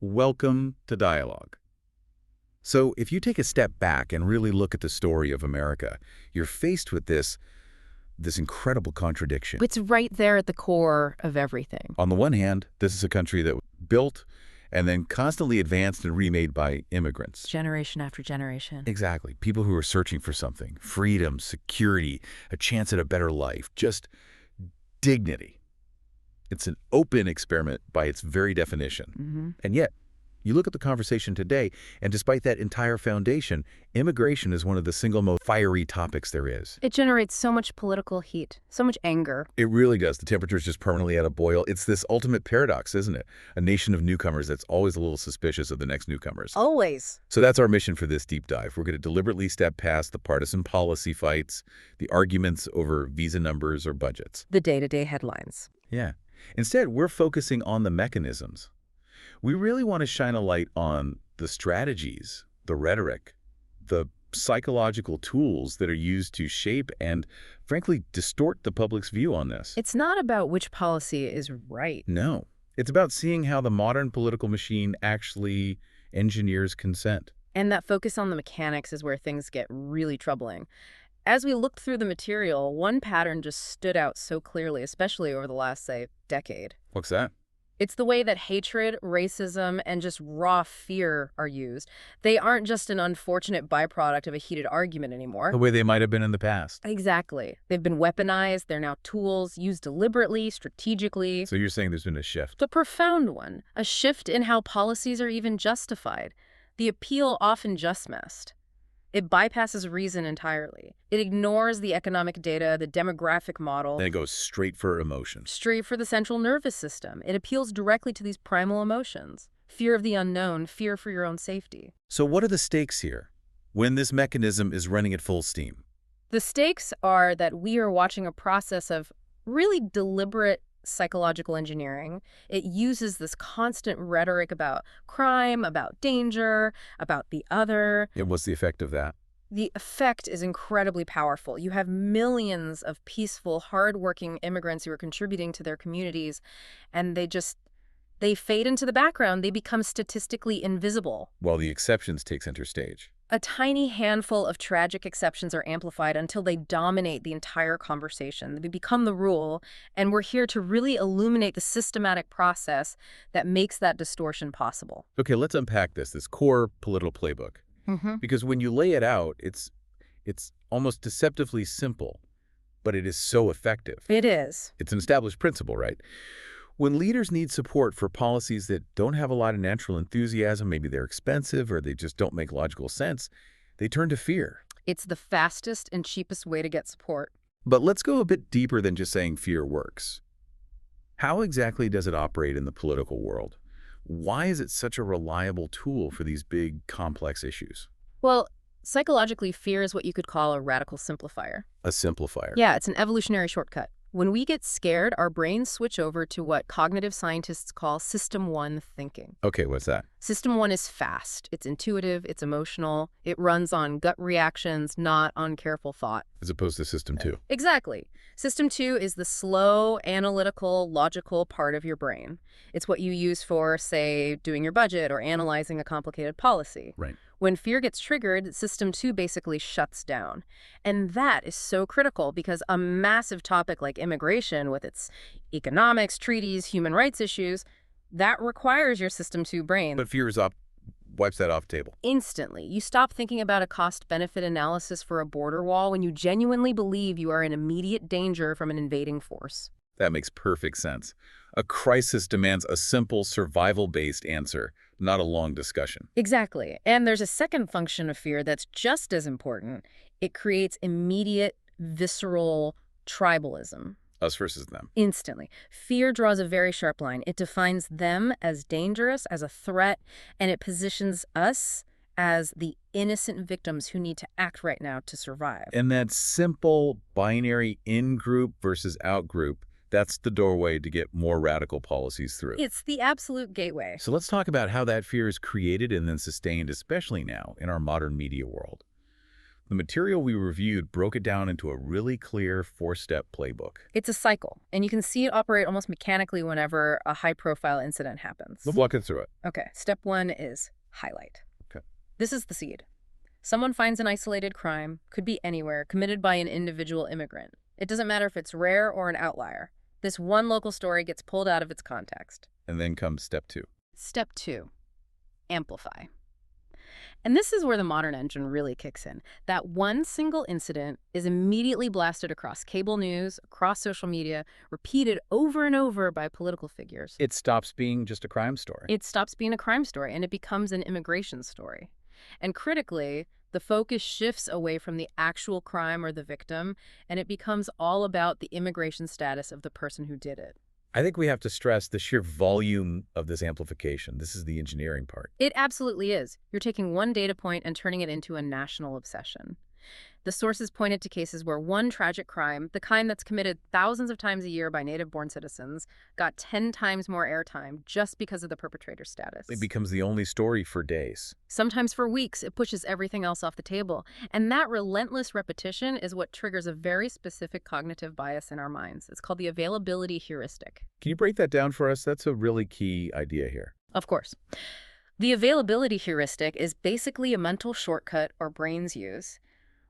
Welcome to Dialogue. So, if you take a step back and really look at the story of America, you're faced with this incredible contradiction. It's right there at the core of everything. On the one hand, this is a country that was built and then constantly advanced and remade by immigrants. Generation after generation. Exactly. People who are searching for something, freedom, security, a chance at a better life, just dignity. It's an open experiment by its very definition. And yet, you look at the conversation today, and despite that entire foundation, immigration is one of the single most fiery topics there is. It generates so much political heat, so much anger. It really does. The temperature is just permanently at a boil. It's this ultimate paradox, isn't it? A nation of newcomers that's always a little suspicious of the next newcomers. Always. So that's our mission for this deep dive. We're going to deliberately step past the partisan policy fights, the arguments over visa numbers or budgets. The day-to-day headlines. Yeah. Instead, we're focusing on the mechanisms. We really want to shine a light on the strategies, the rhetoric, the psychological tools that are used to shape and, frankly, distort the public's view on this. It's not about which policy is right. No. It's about seeing how the modern political machine actually engineers consent. And that focus on the mechanics is where things get really troubling. As we looked through the material, one pattern just stood out so clearly, especially over the last, say, decade. What's that? It's the way that hatred, racism, and just raw fear are used. They aren't just an unfortunate byproduct of a heated argument anymore. The way they might have been in the past. Exactly. They've been weaponized. They're now tools used deliberately, strategically. So you're saying there's been a shift? The profound one. A shift in how policies are even justified. The appeal often just missed. It bypasses reason entirely. It ignores the economic data, the demographic model. Then it goes straight for emotion. Straight for the central nervous system. It appeals directly to these primal emotions. Fear of the unknown, fear for your own safety. So what are the stakes here when this mechanism is running at full steam? The stakes are that we are watching a process of really deliberate psychological engineering. It uses this constant rhetoric about crime, about danger, about the other. Yeah, what's the effect of that? The effect is incredibly powerful. You have millions of peaceful, hardworking immigrants who are contributing to their communities, and they fade into the background. They become statistically invisible. While the exceptions take center stage. A tiny handful of tragic exceptions are amplified until they dominate the entire conversation. They become the rule, and we're here to really illuminate the systematic process that makes that distortion possible. Okay, let's unpack this core political playbook. Because when you lay it out, it's almost deceptively simple, but it is so effective. It is. It's an established principle, right? When leaders need support for policies that don't have a lot of natural enthusiasm, maybe they're expensive or they just don't make logical sense, they turn to fear. It's the fastest and cheapest way to get support. But let's go a bit deeper than just saying fear works. How exactly does it operate in the political world? Why is it such a reliable tool for these big, complex issues? Well, psychologically, fear is what you could call a radical simplifier. A simplifier. Yeah, it's an evolutionary shortcut. When we get scared, our brains switch over to what cognitive scientists call System 1 thinking. Okay, what's that? System 1 is fast. It's intuitive. It's emotional. It runs on gut reactions, not on careful thought. As opposed to System 2. Exactly. System 2 is the slow, analytical, logical part of your brain. It's what you use for, say, doing your budget or analyzing a complicated policy. Right. When fear gets triggered, System 2 basically shuts down. And that is so critical because a massive topic like immigration with its economics, treaties, human rights issues, that requires your System 2 brain. But fear wipes that off the table. Instantly. You stop thinking about a cost-benefit analysis for a border wall when you genuinely believe you are in immediate danger from an invading force. That makes perfect sense. A crisis demands a simple, survival-based answer, not a long discussion. Exactly. And there's a second function of fear that's just as important. It creates immediate, visceral tribalism. Us versus them. Instantly. Fear draws a very sharp line. It defines them as dangerous, as a threat, and it positions us as the innocent victims who need to act right now to survive. And that simple binary in-group versus out-group, that's the doorway to get more radical policies through. It's the absolute gateway. So let's talk about how that fear is created and then sustained, especially now in our modern media world. The material we reviewed broke it down into a really clear four-step playbook. It's a cycle, and you can see it operate almost mechanically whenever a high-profile incident happens. We'll walk it through it. Okay, step 1 is highlight. Okay. This is the seed. Someone finds an isolated crime, could be anywhere, committed by an individual immigrant. It doesn't matter if it's rare or an outlier. This one local story gets pulled out of its context. And then comes step 2. Step 2, amplify. And this is where the modern engine really kicks in. That one single incident is immediately blasted across cable news, across social media, repeated over and over by political figures. It stops being just a crime story. It stops being a crime story, and it becomes an immigration story. And critically, the focus shifts away from the actual crime or the victim, and it becomes all about the immigration status of the person who did it. I think we have to stress the sheer volume of this amplification. This is the engineering part. It absolutely is. You're taking one data point and turning it into a national obsession. The sources pointed to cases where one tragic crime, the kind that's committed thousands of times a year by native-born citizens, got 10 times more airtime just because of the perpetrator's status. It becomes the only story for days. Sometimes for weeks, it pushes everything else off the table. And that relentless repetition is what triggers a very specific cognitive bias in our minds. It's called the availability heuristic. Can you break that down for us? That's a really key idea here. Of course. The availability heuristic is basically a mental shortcut our brains use.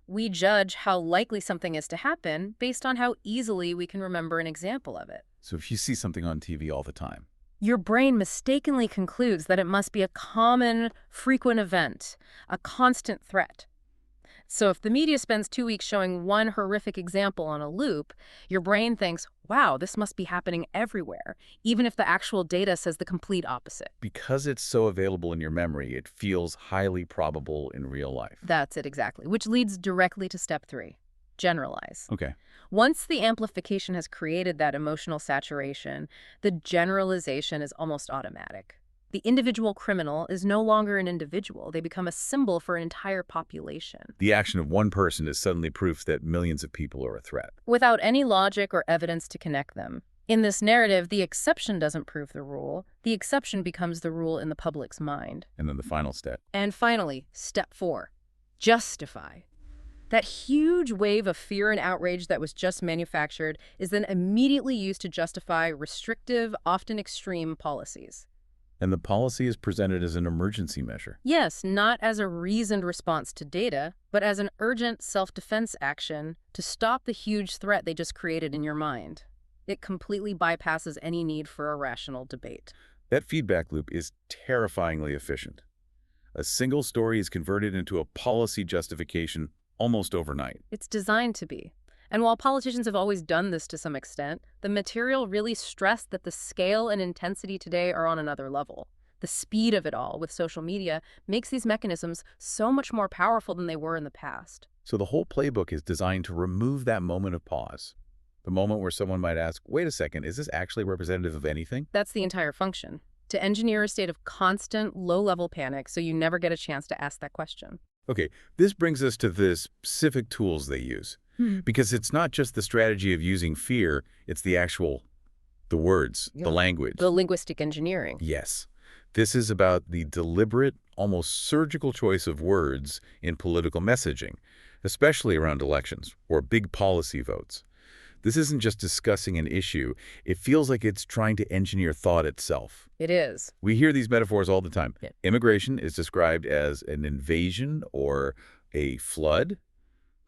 We judge how likely something is to happen based on how easily we can remember an example of it. So if you see something on TV all the time, your brain mistakenly concludes that it must be a common, frequent event, a constant threat. So if the media spends 2 weeks showing one horrific example on a loop, your brain thinks, wow, this must be happening everywhere, even if the actual data says the complete opposite. because it's so available in your memory, it feels highly probable in real life. That's it exactly, which leads directly to step 3, generalize. Okay. Once the amplification has created that emotional saturation, the generalization is almost automatic. The individual criminal is no longer an individual. They become a symbol for an entire population. The action of one person is suddenly proof that millions of people are a threat. Without any logic or evidence to connect them. In this narrative, the exception doesn't prove the rule. The exception becomes the rule in the public's mind. And then the final step. And finally, step 4, justify. That huge wave of fear and outrage that was just manufactured is then immediately used to justify restrictive, often extreme policies. And the policy is presented as an emergency measure. Yes, not as a reasoned response to data, but as an urgent self-defense action to stop the huge threat they just created in your mind. It completely bypasses any need for a rational debate. That feedback loop is terrifyingly efficient. A single story is converted into a policy justification almost overnight. It's designed to be. And while politicians have always done this to some extent, the material really stressed that the scale and intensity today are on another level. The speed of it all with social media makes these mechanisms so much more powerful than they were in the past. So the whole playbook is designed to remove that moment of pause. The moment where someone might ask, wait a second, is this actually representative of anything? That's the entire function. To engineer a state of constant, low-level panic so you never get a chance to ask that question. Okay, this brings us to the specific tools they use. Because it's not just the strategy of using fear, it's the words, the language. The linguistic engineering. Yes. This is about the deliberate, almost surgical choice of words in political messaging, especially around elections or big policy votes. This isn't just discussing an issue. It feels like it's trying to engineer thought itself. It is. We hear these metaphors all the time. Yeah. Immigration is described as an invasion or a flood,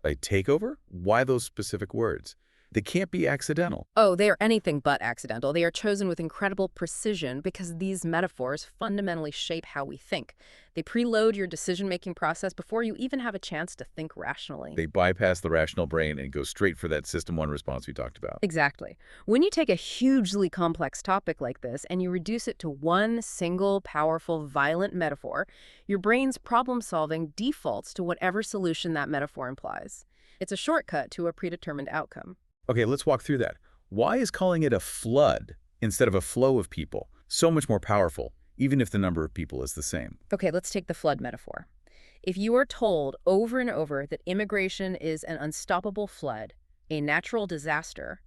a takeover. Why those specific words? They can't be accidental. Oh, they are anything but accidental. They are chosen with incredible precision because these metaphors fundamentally shape how we think. They preload your decision-making process before you even have a chance to think rationally. They bypass the rational brain and go straight for that system one response we talked about. Exactly. When you take a hugely complex topic like this and you reduce it to one single, powerful, violent metaphor, your brain's problem-solving defaults to whatever solution that metaphor implies. It's a shortcut to a predetermined outcome. Okay, let's walk through that. Why is calling it a flood instead of a flow of people so much more powerful, even if the number of people is the same? Okay, let's take the flood metaphor. If you are told over and over that immigration is an unstoppable flood, a natural disaster,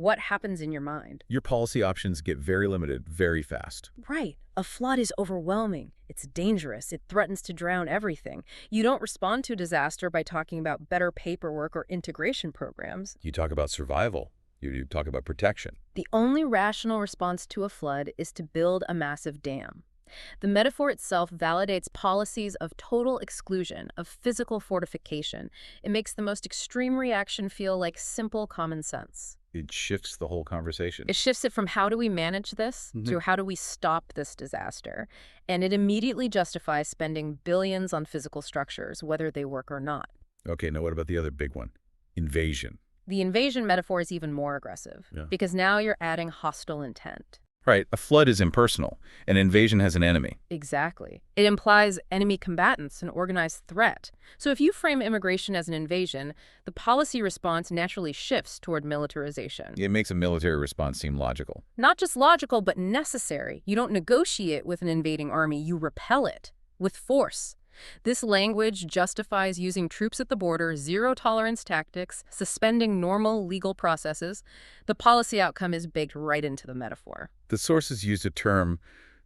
what happens in your mind? Your policy options get very limited very fast. Right. A flood is overwhelming. It's dangerous. It threatens to drown everything. You don't respond to disaster by talking about better paperwork or integration programs. You talk about survival. You talk about protection. The only rational response to a flood is to build a massive dam. The metaphor itself validates policies of total exclusion, of physical fortification. It makes the most extreme reaction feel like simple common sense. It shifts the whole conversation. It shifts it from how do we manage this to how do we stop this disaster. And it immediately justifies spending billions on physical structures, whether they work or not. Okay, now what about the other big one? Invasion. The invasion metaphor is even more aggressive because now you're adding hostile intent. Right, a flood is impersonal. An invasion has an enemy. Exactly. It implies enemy combatants, an organized threat. So if you frame immigration as an invasion, the policy response naturally shifts toward militarization. It makes a military response seem logical. Not just logical, but necessary. You don't negotiate with an invading army, you repel it with force. This language justifies using troops at the border, zero-tolerance tactics, suspending normal legal processes. The policy outcome is baked right into the metaphor. The sources used a term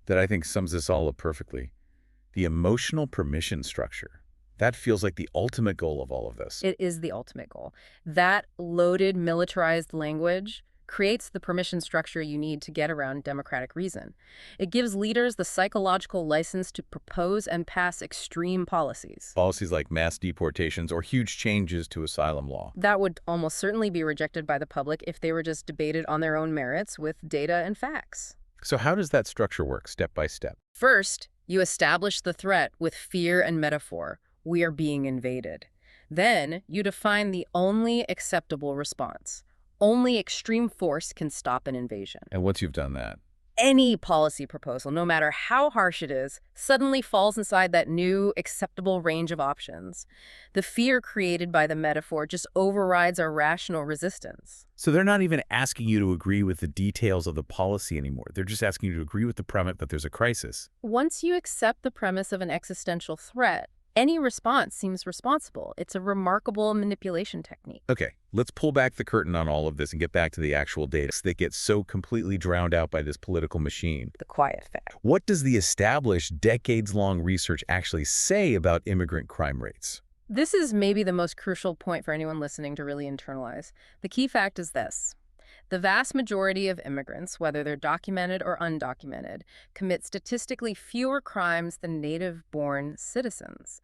that I think sums this all up perfectly. The emotional permission structure. That feels like the ultimate goal of all of this. It is the ultimate goal. That loaded, militarized language creates the permission structure you need to get around democratic reason. It gives leaders the psychological license to propose and pass extreme policies. Policies like mass deportations or huge changes to asylum law. That would almost certainly be rejected by the public if they were just debated on their own merits with data and facts. So how does that structure work, step by step? First, you establish the threat with fear and metaphor. We are being invaded. Then, you define the only acceptable response. Only extreme force can stop an invasion. And once you've done that? Any policy proposal, no matter how harsh it is, suddenly falls inside that new, acceptable range of options. The fear created by the metaphor just overrides our rational resistance. So they're not even asking you to agree with the details of the policy anymore. They're just asking you to agree with the premise that there's a crisis. Once you accept the premise of an existential threat, any response seems responsible. It's a remarkable manipulation technique. Okay, let's pull back the curtain on all of this and get back to the actual data that gets so completely drowned out by this political machine. The quiet fact. What does the established decades-long research actually say about immigrant crime rates? This is maybe the most crucial point for anyone listening to really internalize. The key fact is this. The vast majority of immigrants, whether they're documented or undocumented, commit statistically fewer crimes than native-born citizens.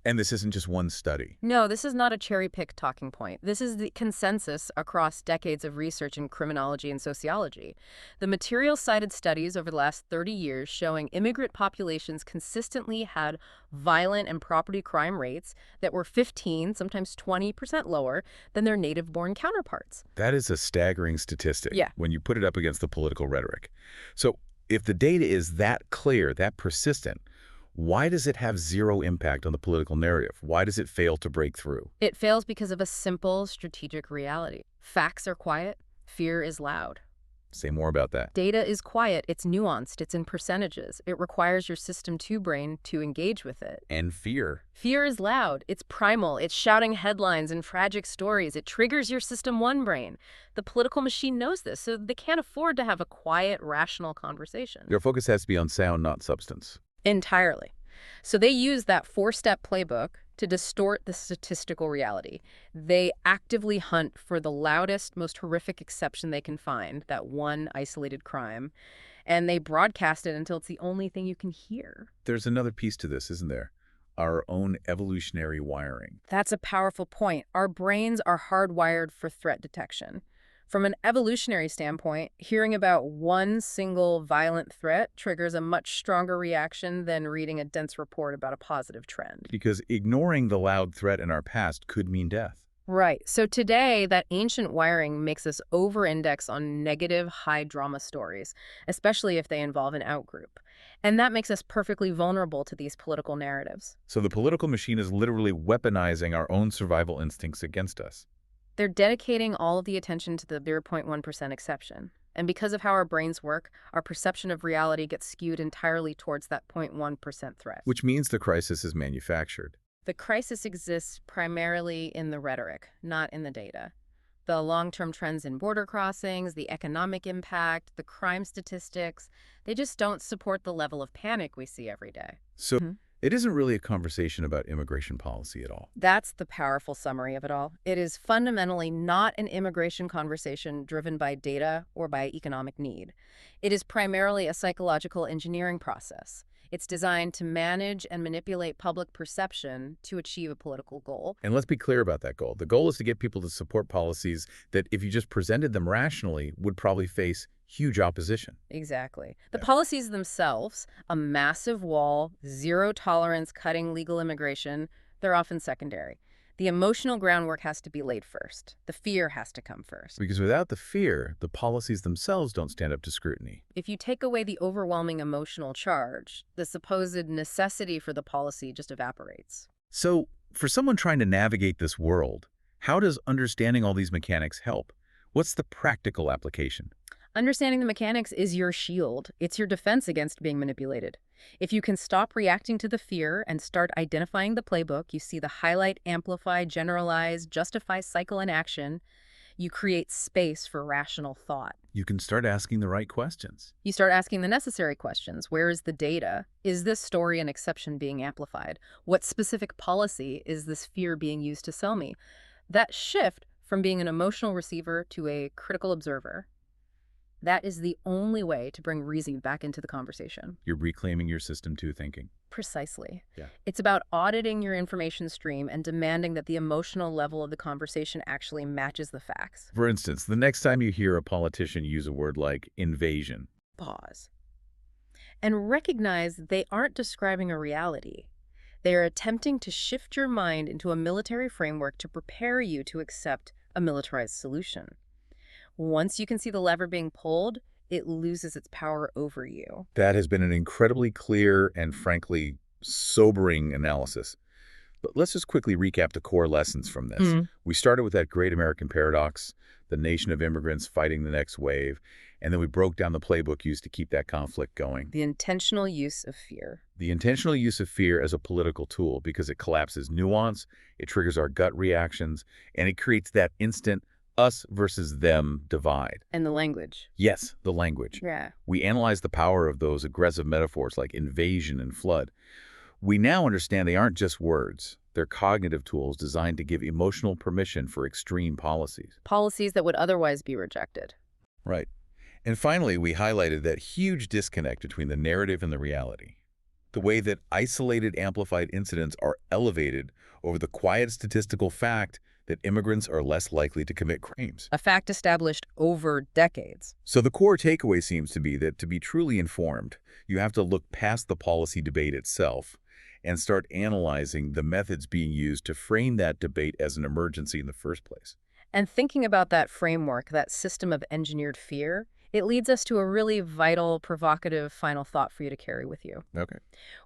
And this isn't just one study. No, this is not a cherry-picked talking point. This is the consensus across decades of research in criminology and sociology. The material cited studies over the last 30 years showing immigrant populations consistently had violent and property crime rates that were 15, sometimes 20% lower than their native-born counterparts. That is a staggering statistic when you put it up against the political rhetoric. So if the data is that clear, that persistent, why does it have zero impact on the political narrative? Why does it fail to break through? It fails because of a simple strategic reality. Facts are quiet, fear is loud. Say more about that. Data is quiet, it's nuanced, it's in percentages. It requires your system 2 brain to engage with it. And fear. Fear is loud, it's primal, it's shouting headlines and tragic stories. It triggers your system 1 brain. The political machine knows this, so they can't afford to have a quiet, rational conversation. Your focus has to be on sound, not substance. Entirely. So they use that 4-step playbook to distort the statistical reality. They actively hunt for the loudest, most horrific exception they can find, that one isolated crime, and they broadcast it until it's the only thing you can hear. There's another piece to this, isn't there? Our own evolutionary wiring. That's a powerful point. Our brains are hardwired for threat detection. From an evolutionary standpoint, hearing about one single violent threat triggers a much stronger reaction than reading a dense report about a positive trend. Because ignoring the loud threat in our past could mean death. Right. So today, that ancient wiring makes us over-index on negative, high-drama stories, especially if they involve an outgroup. And that makes us perfectly vulnerable to these political narratives. So the political machine is literally weaponizing our own survival instincts against us. They're dedicating all of the attention to the 0.1% exception. And because of how our brains work, our perception of reality gets skewed entirely towards that 0.1% threat. Which means the crisis is manufactured. The crisis exists primarily in the rhetoric, not in the data. The long-term trends in border crossings, the economic impact, the crime statistics, they just don't support the level of panic we see every day. So it isn't really a conversation about immigration policy at all. That's the powerful summary of it all. It is fundamentally not an immigration conversation driven by data or by economic need. It is primarily a psychological engineering process. It's designed to manage and manipulate public perception to achieve a political goal. And let's be clear about that goal. The goal is to get people to support policies that, if you just presented them rationally, would probably face huge opposition. Exactly. The Yeah. policies themselves, a massive wall, zero tolerance cutting legal immigration, they're often secondary. The emotional groundwork has to be laid first. The fear has to come first. Because without the fear, the policies themselves don't stand up to scrutiny. If you take away the overwhelming emotional charge, the supposed necessity for the policy just evaporates. So, for someone trying to navigate this world, how does understanding all these mechanics help? What's the practical application? Understanding the mechanics is your shield. It's your defense against being manipulated. If you can stop reacting to the fear and start identifying the playbook, you see the highlight, amplify, generalize, justify cycle in action, you create space for rational thought. You can start asking the right questions. You start asking the necessary questions. Where is the data? Is this story an exception being amplified? What specific policy is this fear being used to sell me? That shift from being an emotional receiver to a critical observer, that is the only way to bring reason back into the conversation. You're reclaiming your system two thinking. Precisely. Yeah. It's about auditing your information stream and demanding that the emotional level of the conversation actually matches the facts. For instance, the next time you hear a politician use a word like invasion, Pause. And recognize they aren't describing a reality. They are attempting to shift your mind into a military framework to prepare you to accept a militarized solution. Once you can see the lever being pulled, it loses its power over you. that has been an incredibly clear and frankly sobering analysis. But let's just quickly recap the core lessons from this. We started with that great American paradox, the nation of immigrants fighting the next wave, and then we broke down the playbook used to keep that conflict going. The intentional use of fear. The intentional use of fear as a political tool, because it collapses nuance, it triggers our gut reactions, and it creates that instant us versus them divide. And the language. Yes, the language. Yeah. We analyze the power of those aggressive metaphors like invasion and flood. We now understand they aren't just words. They're cognitive tools designed to give emotional permission for extreme policies. Policies that would otherwise be rejected. Right. And finally, we highlighted that huge disconnect between the narrative and the reality. The way that isolated, amplified incidents are elevated over the quiet statistical fact that immigrants are less likely to commit crimes. A fact established over decades. So the core takeaway seems to be that to be truly informed, you have to look past the policy debate itself and start analyzing the methods being used to frame that debate as an emergency in the first place. And thinking about that framework, that system of engineered fear, it leads us to a really vital, provocative final thought for you to carry with you. Okay.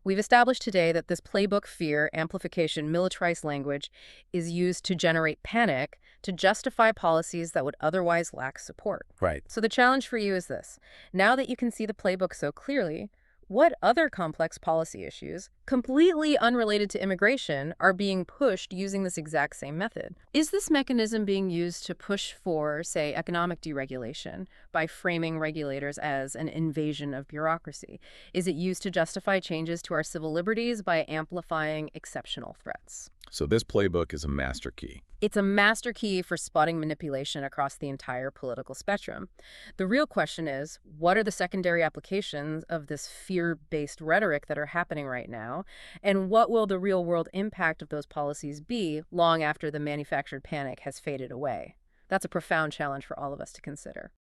We've established today that this playbook fear, amplification, militarized language is used to generate panic, to justify policies that would otherwise lack support. Right. So the challenge for you is this. Now that you can see the playbook so clearly, what other complex policy issues, completely unrelated to immigration, are being pushed using this exact same method? Is this mechanism being used to push for, say, economic deregulation by framing regulators as an invasion of bureaucracy? Is it used to justify changes to our civil liberties by amplifying exceptional threats? So this playbook is a master key. It's a master key for spotting manipulation across the entire political spectrum. The real question is, what are the secondary applications of this fear-based rhetoric that are happening right now? And what will the real-world impact of those policies be long after the manufactured panic has faded away? That's a profound challenge for all of us to consider.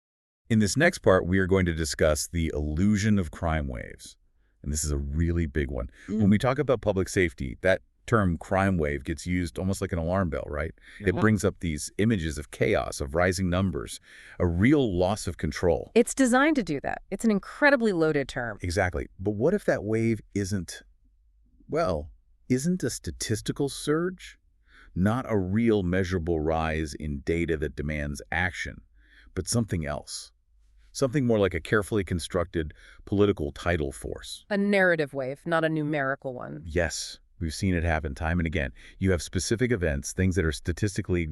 In this next part, we are going to discuss the illusion of crime waves. And this is a really big one. When we talk about public safety, that term crime wave gets used almost like an alarm bell, right? It brings up these images of chaos, of rising numbers, a real loss of control. It's designed to do that. It's an incredibly loaded term. Exactly. But what if that wave isn't a statistical surge? Not a real measurable rise in data that demands action, but something else. Something more like a carefully constructed political tidal force. A narrative wave, not a numerical one. Yes. We've seen it happen time and again. You have specific events, things that are statistically,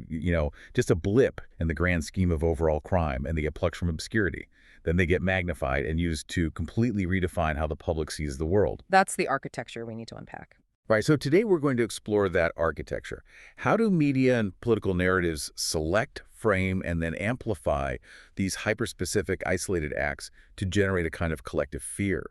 just a blip in the grand scheme of overall crime, and they get plucked from obscurity. Then they get magnified and used to completely redefine how the public sees the world. That's the architecture we need to unpack. Right, so today we're going to explore that architecture. How do media and political narratives select, frame, and then amplify these hyper-specific, isolated acts to generate a kind of collective fear?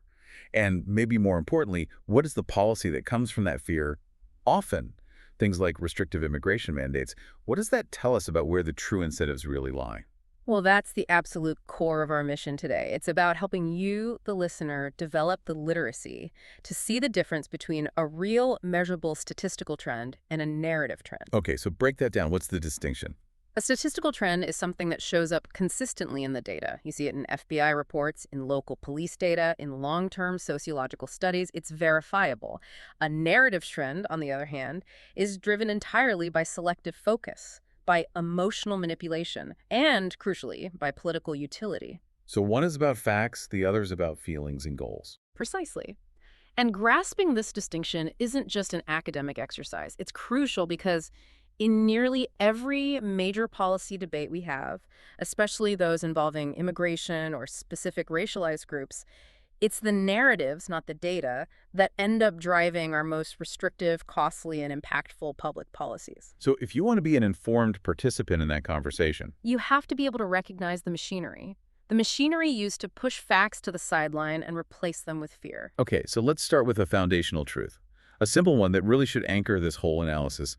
And maybe more importantly, what is the policy that comes from that fear? Often, things like restrictive immigration mandates. What does that tell us about where the true incentives really lie? Well, that's the absolute core of our mission today. It's about helping you, the listener, develop the literacy to see the difference between a real, measurable statistical trend and a narrative trend. Okay, so break that down. What's the distinction? A statistical trend is something that shows up consistently in the data. You see it in FBI reports, in local police data, in long-term sociological studies. It's verifiable. A narrative trend, on the other hand, is driven entirely by selective focus, by emotional manipulation, and, crucially, by political utility. So one is about facts, the other is about feelings and goals. Precisely. And grasping this distinction isn't just an academic exercise. It's crucial because in nearly every major policy debate we have, especially those involving immigration or specific racialized groups, it's the narratives, not the data, that end up driving our most restrictive, costly, and impactful public policies. So if you want to be an informed participant in that conversation, You have to be able to recognize the machinery used to push facts to the sideline and replace them with fear. okay, so let's start with a foundational truth. A simple one that really should anchor this whole analysis.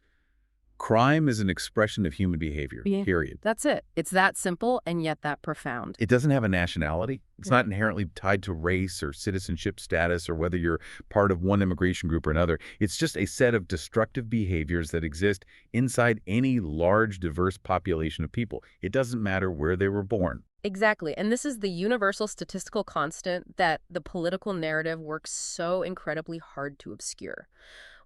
Crime is an expression of human behavior, Yeah. period. That's it. It's that simple and yet that profound. It doesn't have a nationality. It's not inherently tied to race or citizenship status or whether you're part of one immigration group or another. It's just a set of destructive behaviors that exist inside any large, diverse population of people. It doesn't matter where they were born. Exactly. And this is the universal statistical constant that the political narrative works so incredibly hard to obscure.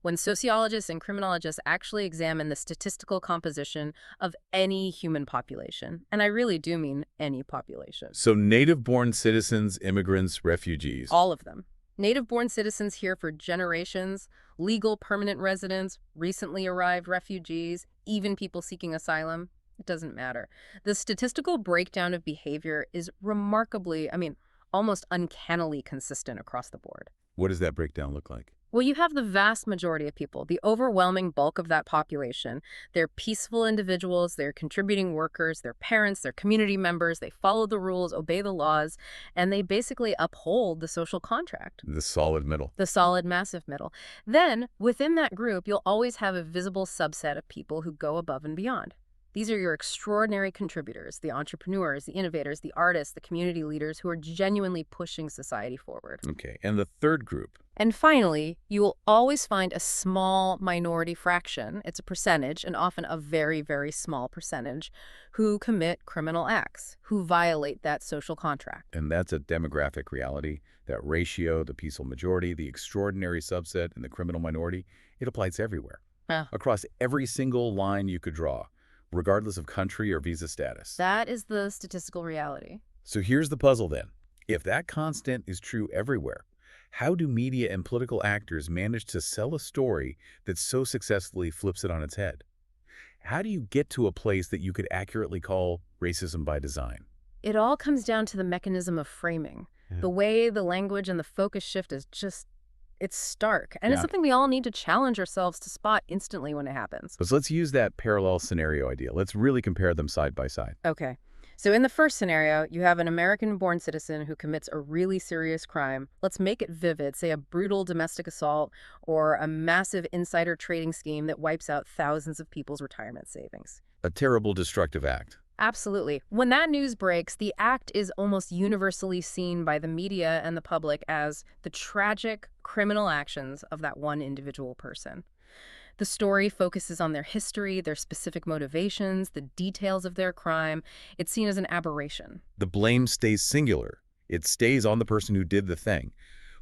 When sociologists and criminologists actually examine the statistical composition of any human population, and I really do mean any population. So native-born citizens, immigrants, refugees. All of them. Native-born citizens here for generations, legal permanent residents, recently arrived refugees, even people seeking asylum. It doesn't matter. The statistical breakdown of behavior is remarkably, almost uncannily consistent across the board. What does that breakdown look like? Well, you have the vast majority of people, the overwhelming bulk of that population. They're peaceful individuals, they're contributing workers, they're parents, they're community members, they follow the rules, obey the laws, and they basically uphold the social contract. The solid middle. The solid, massive middle. Then, within that group, you'll always have a visible subset of people who go above and beyond. These are your extraordinary contributors, the entrepreneurs, the innovators, the artists, the community leaders who are genuinely pushing society forward. Okay, and the third group? And finally, you will always find a small minority fraction, it's a percentage, and often a very, very small percentage, who commit criminal acts, who violate that social contract. And that's a demographic reality. That ratio, the peaceful majority, the extraordinary subset, and the criminal minority, it applies everywhere. Across every single line you could draw, regardless of country or visa status. That is the statistical reality. So here's the puzzle then. If that constant is true everywhere, how do media and political actors manage to sell a story that so successfully flips it on its head? How do you get to a place that you could accurately call racism by design? It all comes down to the mechanism of framing. The way the language and the focus shift is just, it's stark. And it's something we all need to challenge ourselves to spot instantly when it happens. But let's use that parallel scenario idea. Let's really compare them side by side. Okay. So in the first scenario, you have an American-born citizen who commits a really serious crime. Let's make it vivid, say a brutal domestic assault or a massive insider trading scheme that wipes out thousands of people's retirement savings. A terrible, destructive act. Absolutely. When that news breaks, the act is almost universally seen by the media and the public as the tragic criminal actions of that one individual person. The story focuses on their history, their specific motivations, the details of their crime. It's seen as an aberration. The blame stays singular. It stays on the person who did the thing.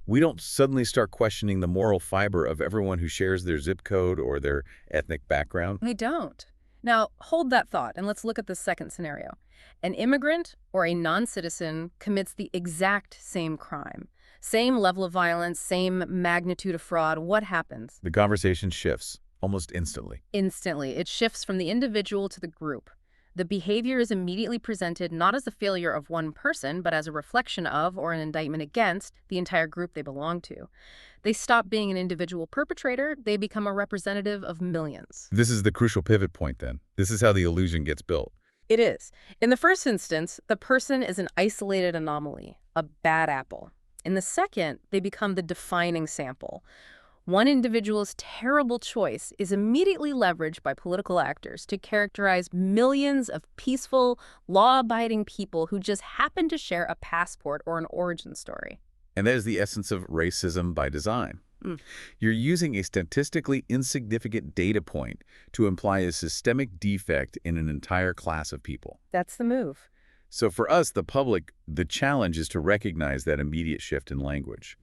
We don't suddenly start questioning the moral fiber of everyone who shares their zip code or their ethnic background. We don't. Now, hold that thought, and let's look at the second scenario. An immigrant or a non-citizen commits the exact same crime. Same level of violence, same magnitude of fraud. What happens? The conversation shifts almost instantly. Instantly. It shifts from the individual to the group. The behavior is immediately presented not as the failure of one person, but as a reflection of or an indictment against the entire group they belong to. They stop being an individual perpetrator, they become a representative of millions. This is the crucial pivot point then. This is how the illusion gets built. It is. In the first instance, the person is an isolated anomaly, a bad apple. In the second, they become the defining sample. One individual's terrible choice is immediately leveraged by political actors to characterize millions of peaceful, law-abiding people who just happen to share a passport or an origin story. And that is the essence of racism by design. You're using a statistically insignificant data point to imply a systemic defect in an entire class of people. That's the move. So for us, the public, the challenge is to recognize that immediate shift in language.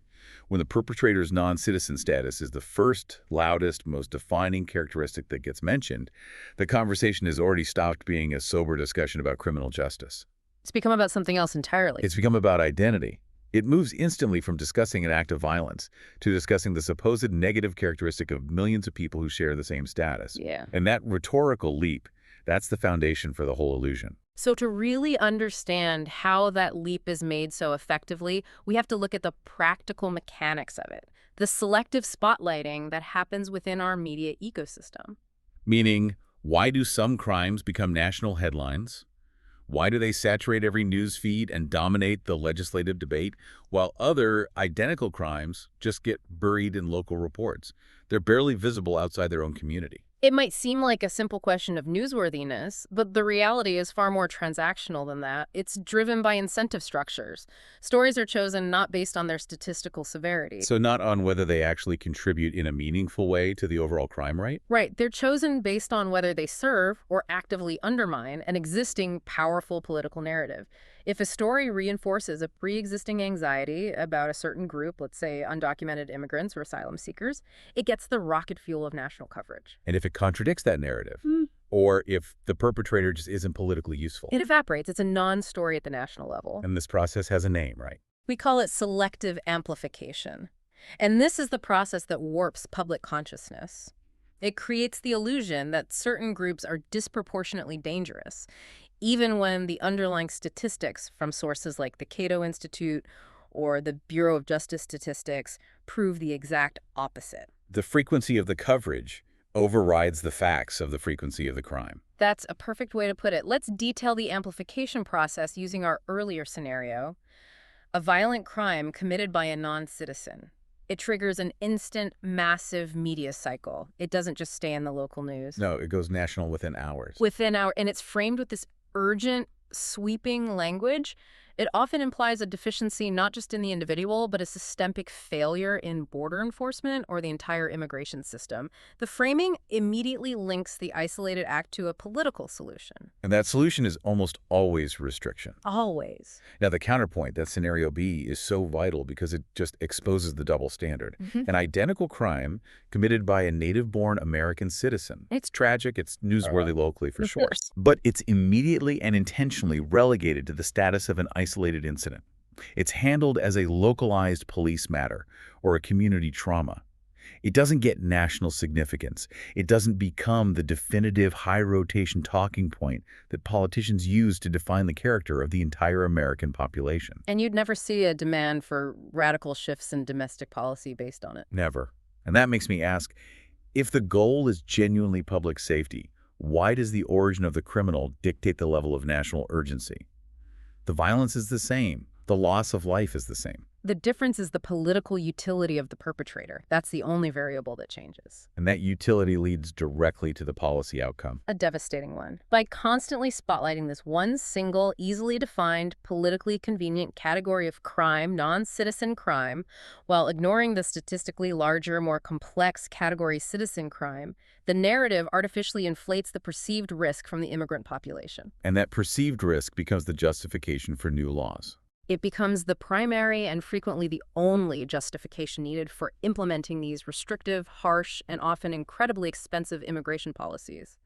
When the perpetrator's non-citizen status is the first, loudest, most defining characteristic that gets mentioned, the conversation has already stopped being a sober discussion about criminal justice. It's become about something else entirely. It's become about identity. It moves instantly from discussing an act of violence to discussing the supposed negative characteristic of millions of people who share the same status. Yeah. And that rhetorical leap, that's the foundation for the whole illusion. So to really understand how that leap is made so effectively, we have to look at the practical mechanics of it, the selective spotlighting that happens within our media ecosystem. Meaning, why do some crimes become national headlines? Why do they saturate every news feed and dominate the legislative debate, while other identical crimes just get buried in local reports? They're barely visible outside their own community. It might seem like a simple question of newsworthiness, but the reality is far more transactional than that. It's driven by incentive structures. Stories are chosen not based on their statistical severity. So not on whether they actually contribute in a meaningful way to the overall crime rate? Right. They're chosen based on whether they serve or actively undermine an existing powerful political narrative. If a story reinforces a pre-existing anxiety about a certain group, let's say undocumented immigrants or asylum seekers, it gets the rocket fuel of national coverage. And if it contradicts that narrative, or if the perpetrator just isn't politically useful, it evaporates. It's a non-story at the national level. And this process has a name, right? We call it selective amplification. And this is the process that warps public consciousness. It creates the illusion that certain groups are disproportionately dangerous, even when the underlying statistics from sources like the Cato Institute or the Bureau of Justice Statistics prove the exact opposite. The frequency of the coverage overrides the facts of the frequency of the crime. That's a perfect way to put it. Let's detail the amplification process using our earlier scenario. A violent crime committed by a non-citizen. It triggers an instant, massive media cycle. It doesn't just stay in the local news. No, it goes national within hours. And it's framed with this urgent, sweeping language. It often implies a deficiency not just in the individual, but a systemic failure in border enforcement or the entire immigration system. The framing immediately links the isolated act to a political solution. And that solution is almost always restriction. Always. Now, the counterpoint, that scenario B, is so vital because it just exposes the double standard. An identical crime committed by a native-born American citizen. It's tragic, it's newsworthy locally for sure. But it's immediately and intentionally relegated to the status of an isolated incident. It's handled as a localized police matter or a community trauma. It doesn't get national significance. It doesn't become the definitive high-rotation talking point that politicians use to define the character of the entire American population. And you'd never see a demand for radical shifts in domestic policy based on it. Never. And that makes me ask, if the goal is genuinely public safety, why does the origin of the criminal dictate the level of national urgency? The violence is the same. The loss of life is the same. The difference is the political utility of the perpetrator. That's the only variable that changes. And that utility leads directly to the policy outcome. A devastating one. By constantly spotlighting this one single, easily defined, politically convenient category of crime, non-citizen crime, while ignoring the statistically larger, more complex category citizen crime, the narrative artificially inflates the perceived risk from the immigrant population. And that perceived risk becomes the justification for new laws. It becomes the primary and frequently the only justification needed for implementing these restrictive, harsh, and often incredibly expensive immigration policies.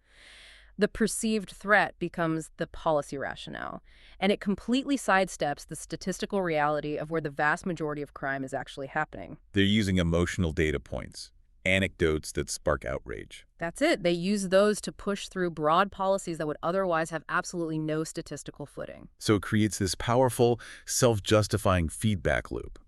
The perceived threat becomes the policy rationale, and it completely sidesteps the statistical reality of where the vast majority of crime is actually happening. They're using emotional data points, anecdotes that spark outrage. That's it. They use those to push through broad policies that would otherwise have absolutely no statistical footing. So it creates this powerful, self-justifying feedback loop.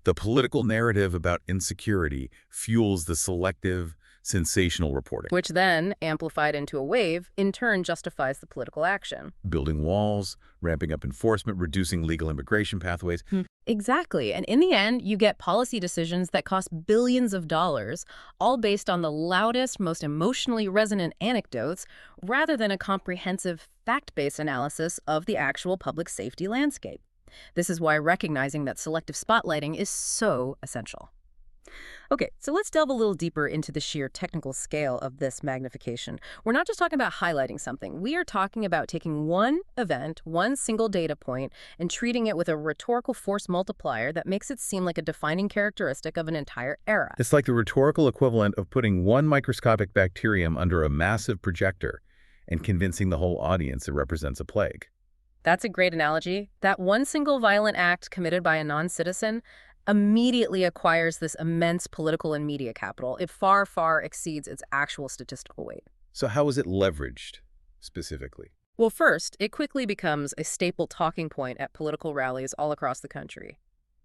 The political narrative about insecurity fuels the selective, sensational reporting. Which then, amplified into a wave, in turn justifies the political action. Building walls, ramping up enforcement, reducing legal immigration pathways. Exactly. And in the end, you get policy decisions that cost billions of dollars, all based on the loudest, most emotionally resonant anecdotes, rather than a comprehensive, fact-based analysis of the actual public safety landscape. This is why recognizing that selective spotlighting is so essential. Okay, so let's delve a little deeper into the sheer technical scale of this magnification. We're not just talking about highlighting something. We are talking about taking one event, one single data point, and treating it with a rhetorical force multiplier that makes it seem like a defining characteristic of an entire era. It's like the rhetorical equivalent of putting one microscopic bacterium under a massive projector and convincing the whole audience it represents a plague. That's a great analogy. That one single violent act committed by a non-citizen immediately acquires this immense political and media capital. It far, far exceeds its actual statistical weight. So how is it leveraged, specifically? Well, first, it quickly becomes a staple talking point at political rallies all across the country.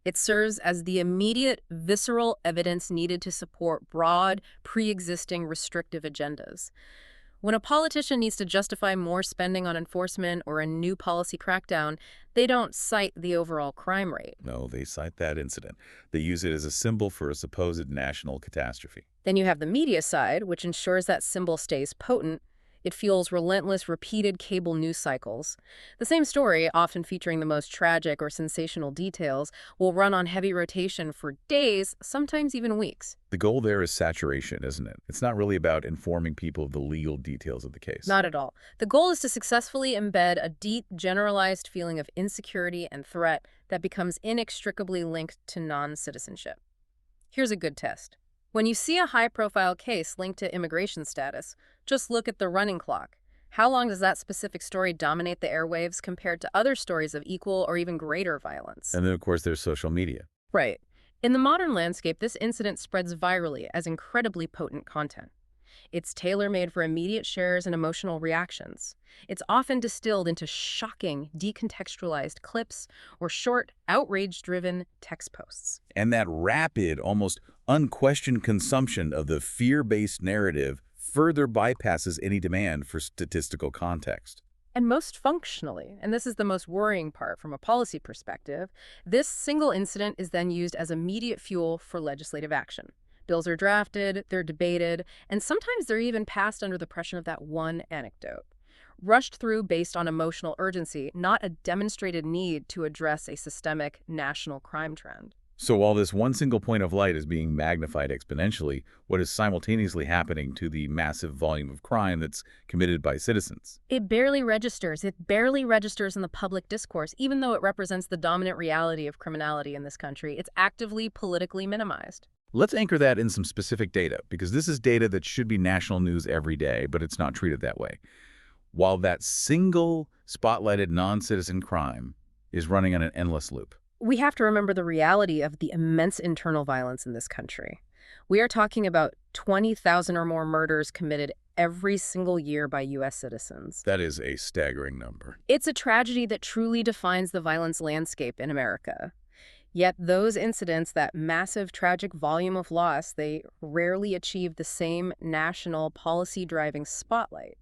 It serves as the immediate, visceral evidence needed to support broad, pre-existing restrictive agendas. When a politician needs to justify more spending on enforcement or a new policy crackdown, they don't cite the overall crime rate. No, they cite that incident. They use it as a symbol for a supposed national catastrophe. Then you have the media side, which ensures that symbol stays potent. It fuels relentless, repeated cable news cycles. The same story, often featuring the most tragic or sensational details, will run on heavy rotation for days, sometimes even weeks. The goal there is saturation, isn't it? It's not really about informing people of the legal details of the case. Not at all. The goal is to successfully embed a deep, generalized feeling of insecurity and threat that becomes inextricably linked to non-citizenship. Here's a good test. When you see a high-profile case linked to immigration status, just look at the running clock. How long does that specific story dominate the airwaves compared to other stories of equal or even greater violence? And then, of course, there's social media. Right. In the modern landscape, this incident spreads virally as incredibly potent content. It's tailor-made for immediate shares and emotional reactions. It's often distilled into shocking, decontextualized clips or short, outrage-driven text posts. And that rapid, almost unquestioned consumption of the fear-based narrative further bypasses any demand for statistical context. And most functionally, and this is the most worrying part from a policy perspective, this single incident is then used as immediate fuel for legislative action. Bills are drafted, they're debated, and sometimes they're even passed under the pressure of that one anecdote. Rushed through based on emotional urgency, not a demonstrated need to address a systemic national crime trend. So while this one single point of light is being magnified exponentially, what is simultaneously happening to the massive volume of crime that's committed by citizens? It barely registers. It barely registers in the public discourse, even though it represents the dominant reality of criminality in this country. It's actively politically minimized. Let's anchor that in some specific data, because this is data that should be national news every day, but it's not treated that way. While that single spotlighted non-citizen crime is running on an endless loop. We have to remember the reality of the immense internal violence in this country. We are talking about 20,000 or more murders committed every single year by U.S. citizens. That is a staggering number. It's a tragedy that truly defines the violence landscape in America. Yet those incidents, that massive tragic volume of loss, they rarely achieve the same national policy-driving spotlight.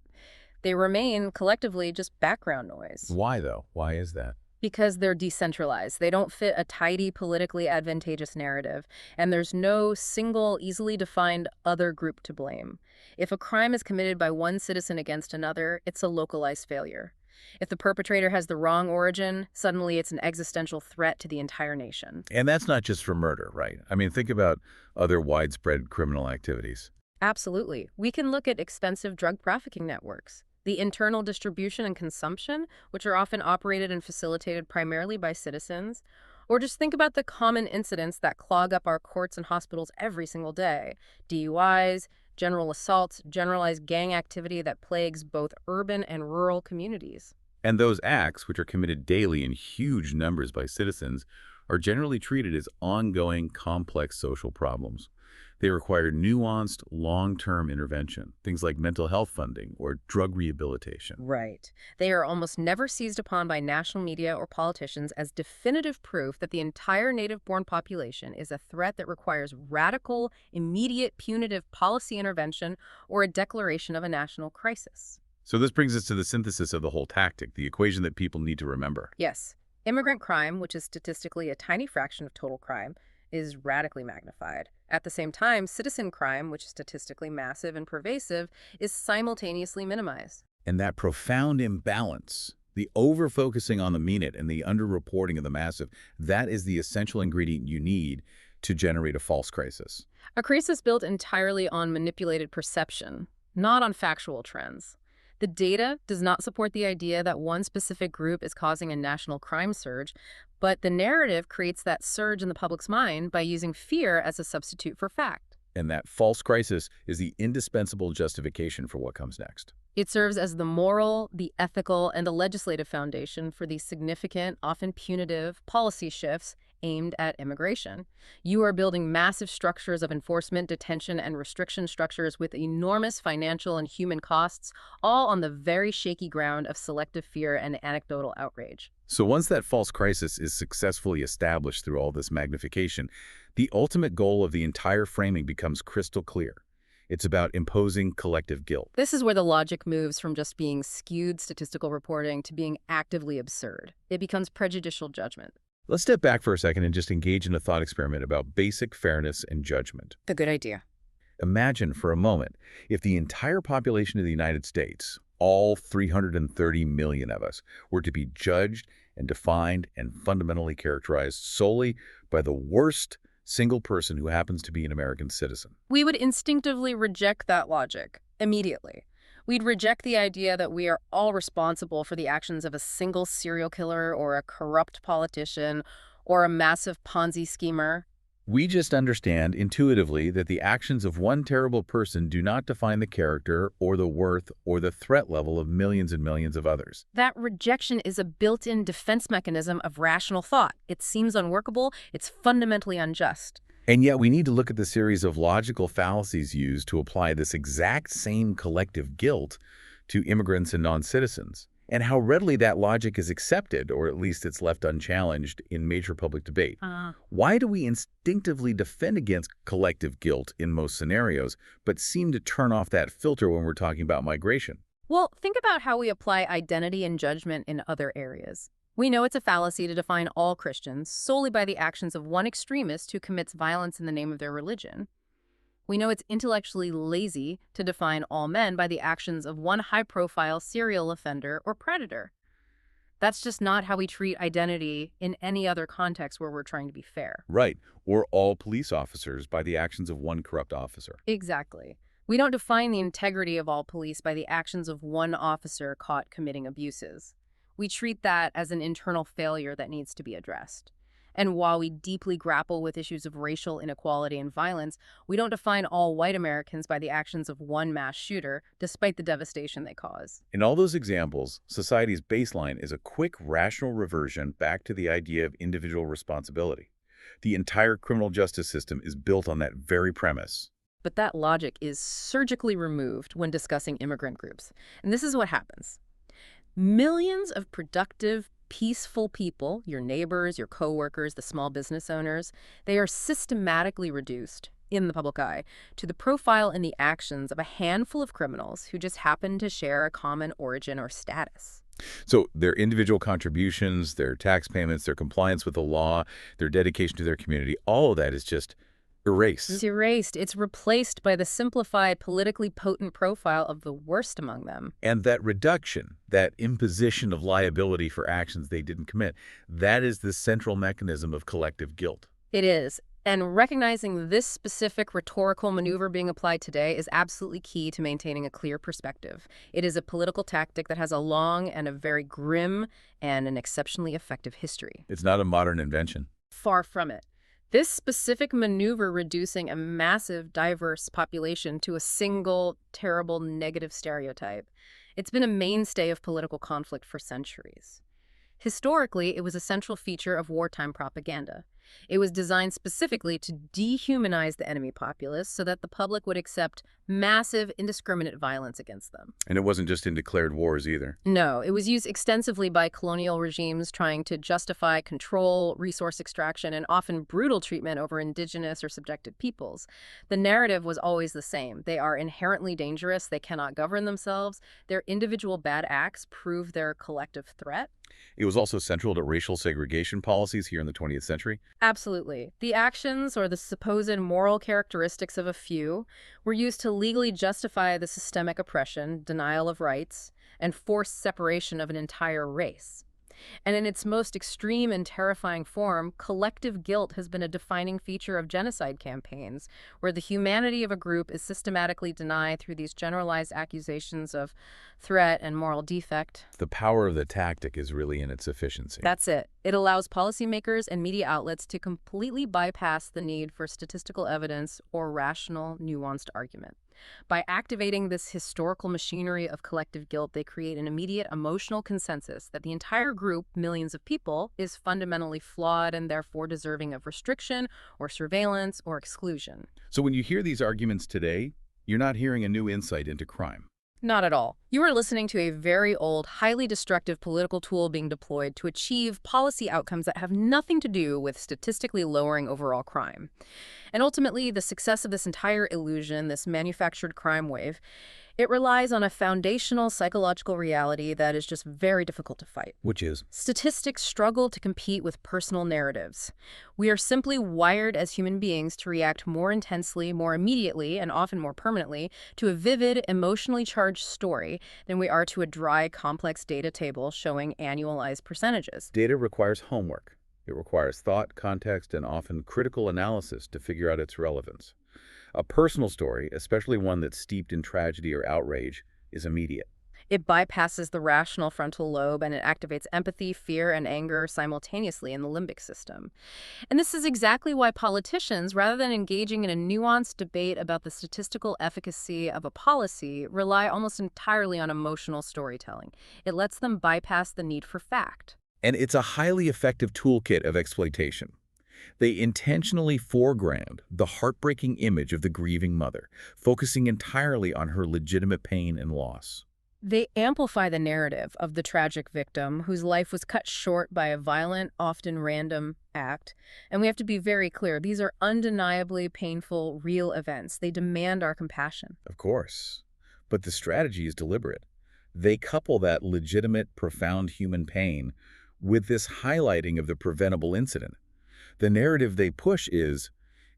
They remain collectively just background noise. Why, though? Why is that? Because they're decentralized. They don't fit a tidy, politically advantageous narrative, and there's no single, easily defined other group to blame. If a crime is committed by one citizen against another, it's a localized failure. If the perpetrator has the wrong origin, suddenly it's an existential threat to the entire nation. And that's not just for murder, right? I mean, think about other widespread criminal activities. Absolutely. We can look at expensive drug trafficking networks, the internal distribution and consumption, which are often operated and facilitated primarily by citizens, or just think about the common incidents that clog up our courts and hospitals every single day: DUIs, general assaults, generalized gang activity that plagues both urban and rural communities. And those acts, which are committed daily in huge numbers by citizens, are generally treated as ongoing, complex social problems. They require nuanced, long-term intervention, things like mental health funding or drug rehabilitation. Right. They are almost never seized upon by national media or politicians as definitive proof that the entire native-born population is a threat that requires radical, immediate, punitive policy intervention or a declaration of a national crisis. So this brings us to the synthesis of the whole tactic, the equation that people need to remember. Yes, immigrant crime, which is statistically a tiny fraction of total crime, is radically magnified. At the same time, citizen crime, which is statistically massive and pervasive, is simultaneously minimized. And that profound imbalance, the over-focusing on the minute and the under-reporting of the massive, that is the essential ingredient you need to generate a false crisis. A crisis built entirely on manipulated perception, not on factual trends. The data does not support the idea that one specific group is causing a national crime surge, but the narrative creates that surge in the public's mind by using fear as a substitute for fact. And that false crisis is the indispensable justification for what comes next. It serves as the moral, the ethical, and the legislative foundation for these significant, often punitive, policy shifts aimed at immigration. You are building massive structures of enforcement, detention, and restriction structures with enormous financial and human costs, all on the very shaky ground of selective fear and anecdotal outrage. So once that false crisis is successfully established through all this magnification, the ultimate goal of the entire framing becomes crystal clear. It's about imposing collective guilt. This is where the logic moves from just being skewed statistical reporting to being actively absurd. It becomes prejudicial judgment. Let's step back for a second and just engage in a thought experiment about basic fairness and judgment. A good idea. Imagine for a moment if the entire population of the United States, all 330 million of us, were to be judged and defined and fundamentally characterized solely by the worst single person who happens to be an American citizen. We would instinctively reject that logic immediately. We'd reject the idea that we are all responsible for the actions of a single serial killer or a corrupt politician or a massive Ponzi schemer. We just understand intuitively that the actions of one terrible person do not define the character or the worth or the threat level of millions and millions of others. That rejection is a built-in defense mechanism of rational thought. It seems unworkable. It's fundamentally unjust. And yet we need to look at the series of logical fallacies used to apply this exact same collective guilt to immigrants and non-citizens, and how readily that logic is accepted, or at least it's left unchallenged, in major public debate. Why do we instinctively defend against collective guilt in most scenarios, but seem to turn off that filter when we're talking about migration? Well, think about how we apply identity and judgment in other areas. We know it's a fallacy to define all Christians solely by the actions of one extremist who commits violence in the name of their religion. We know it's intellectually lazy to define all men by the actions of one high-profile serial offender or predator. That's just not how we treat identity in any other context where we're trying to be fair. Right. Or all police officers by the actions of one corrupt officer. Exactly. We don't define the integrity of all police by the actions of one officer caught committing abuses. We treat that as an internal failure that needs to be addressed. And while we deeply grapple with issues of racial inequality and violence, we don't define all white Americans by the actions of one mass shooter, despite the devastation they cause. In all those examples, society's baseline is a quick, rational reversion back to the idea of individual responsibility. The entire criminal justice system is built on that very premise. But that logic is surgically removed when discussing immigrant groups. And this is what happens. Millions of productive, peaceful people, your neighbors, your coworkers, the small business owners, they are systematically reduced in the public eye to the profile and the actions of a handful of criminals who just happen to share a common origin or status. So their individual contributions, their tax payments, their compliance with the law, their dedication to their community, all of that is just erased. It's erased. It's replaced by the simplified, politically potent profile of the worst among them. And that reduction, that imposition of liability for actions they didn't commit, that is the central mechanism of collective guilt. It is. And recognizing this specific rhetorical maneuver being applied today is absolutely key to maintaining a clear perspective. It is a political tactic that has a long and a very grim and an exceptionally effective history. It's not a modern invention. Far from it. This specific maneuver reducing a massive, diverse population to a single, terrible, negative stereotype. It's been a mainstay of political conflict for centuries. Historically, it was a central feature of wartime propaganda. It was designed specifically to dehumanize the enemy populace so that the public would accept massive, indiscriminate violence against them. And it wasn't just in declared wars either. No, it was used extensively by colonial regimes trying to justify control, resource extraction, and often brutal treatment over indigenous or subjected peoples. The narrative was always the same. They are inherently dangerous, they cannot govern themselves, their individual bad acts prove their collective threat. It was also central to racial segregation policies here in the 20th century. Absolutely. The actions or the supposed moral characteristics of a few were used to legally justify the systemic oppression, denial of rights, and forced separation of an entire race. And in its most extreme and terrifying form, collective guilt has been a defining feature of genocide campaigns, where the humanity of a group is systematically denied through these generalized accusations of threat and moral defect. The power of the tactic is really in its efficiency. That's it. It allows policymakers and media outlets to completely bypass the need for statistical evidence or rational, nuanced argument. By activating this historical machinery of collective guilt, they create an immediate emotional consensus that the entire group, millions of people, is fundamentally flawed and therefore deserving of restriction or surveillance or exclusion. So when you hear these arguments today, you're not hearing a new insight into crime. Not at all. You are listening to a very old, highly destructive political tool being deployed to achieve policy outcomes that have nothing to do with statistically lowering overall crime. And ultimately, the success of this entire illusion, this manufactured crime wave, it relies on a foundational psychological reality that is just very difficult to fight. Which is? Statistics struggle to compete with personal narratives. We are simply wired as human beings to react more intensely, more immediately, and often more permanently to a vivid, emotionally charged story than we are to a dry, complex data table showing annualized percentages. Data requires homework. It requires thought, context, and often critical analysis to figure out its relevance. A personal story, especially one that's steeped in tragedy or outrage, is immediate. It bypasses the rational frontal lobe and it activates empathy, fear, and anger simultaneously in the limbic system. And this is exactly why politicians, rather than engaging in a nuanced debate about the statistical efficacy of a policy, rely almost entirely on emotional storytelling. It lets them bypass the need for fact. And it's a highly effective toolkit of exploitation. They intentionally foreground the heartbreaking image of the grieving mother, focusing entirely on her legitimate pain and loss. They amplify the narrative of the tragic victim whose life was cut short by a violent, often random act. And we have to be very clear, these are undeniably painful, real events. They demand our compassion. Of course. But the strategy is deliberate. They couple that legitimate, profound human pain with this highlighting of the preventable incident. The narrative they push is,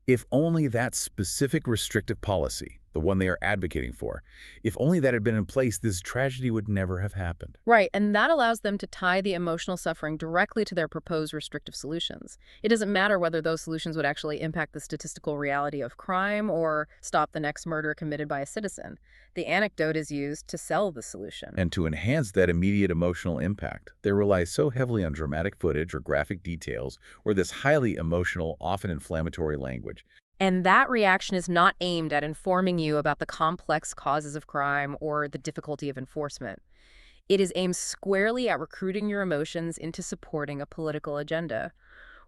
if only that specific restrictive policy, the one they are advocating for, if only that had been in place, this tragedy would never have happened. Right, and that allows them to tie the emotional suffering directly to their proposed restrictive solutions. It doesn't matter whether those solutions would actually impact the statistical reality of crime or stop the next murder committed by a citizen. The anecdote is used to sell the solution. And to enhance that immediate emotional impact, they rely so heavily on dramatic footage or graphic details or this highly emotional, often inflammatory language. And that reaction is not aimed at informing you about the complex causes of crime or the difficulty of enforcement. It is aimed squarely at recruiting your emotions into supporting a political agenda.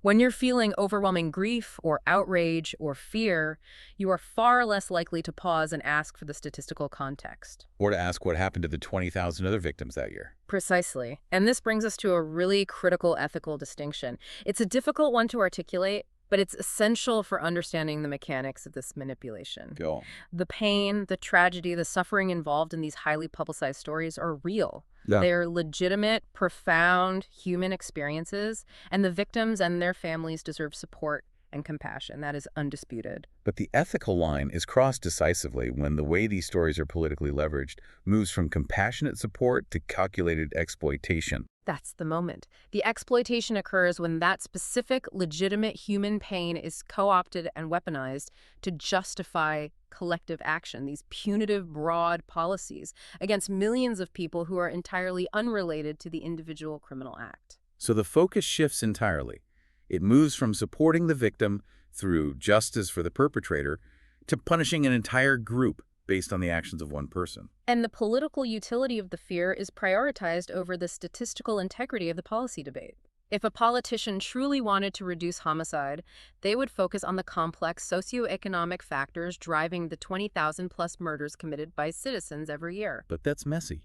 When you're feeling overwhelming grief or outrage or fear, you are far less likely to pause and ask for the statistical context. Or to ask what happened to the 20,000 other victims that year. Precisely. And this brings us to a really critical ethical distinction. It's a difficult one to articulate, but it's essential for understanding the mechanics of this manipulation. Go on. The pain, the tragedy, the suffering involved in these highly publicized stories are real. Yeah. They're legitimate, profound human experiences, and the victims and their families deserve support and compassion. That is undisputed. But the ethical line is crossed decisively when the way these stories are politically leveraged moves from compassionate support to calculated exploitation. That's the moment. The exploitation occurs when that specific, legitimate human pain is co-opted and weaponized to justify collective action, these punitive, broad policies against millions of people who are entirely unrelated to the individual criminal act. So the focus shifts entirely. It moves from supporting the victim through justice for the perpetrator, to punishing an entire group based on the actions of one person. And the political utility of the fear is prioritized over the statistical integrity of the policy debate. If a politician truly wanted to reduce homicide, they would focus on the complex socioeconomic factors driving the 20,000+ murders committed by citizens every year. But that's messy.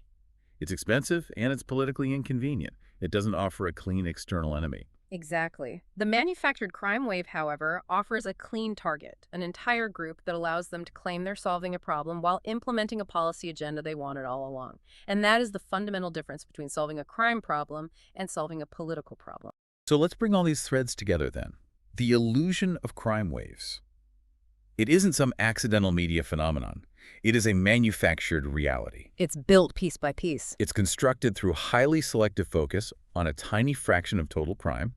It's expensive and it's politically inconvenient. It doesn't offer a clean external enemy. Exactly. The manufactured crime wave, however, offers a clean target, an entire group that allows them to claim they're solving a problem while implementing a policy agenda they wanted all along. And that is the fundamental difference between solving a crime problem and solving a political problem. So let's bring all these threads together then. The illusion of crime waves. It isn't some accidental media phenomenon. It is a manufactured reality. It's built piece by piece. It's constructed through highly selective focus on a tiny fraction of total crime,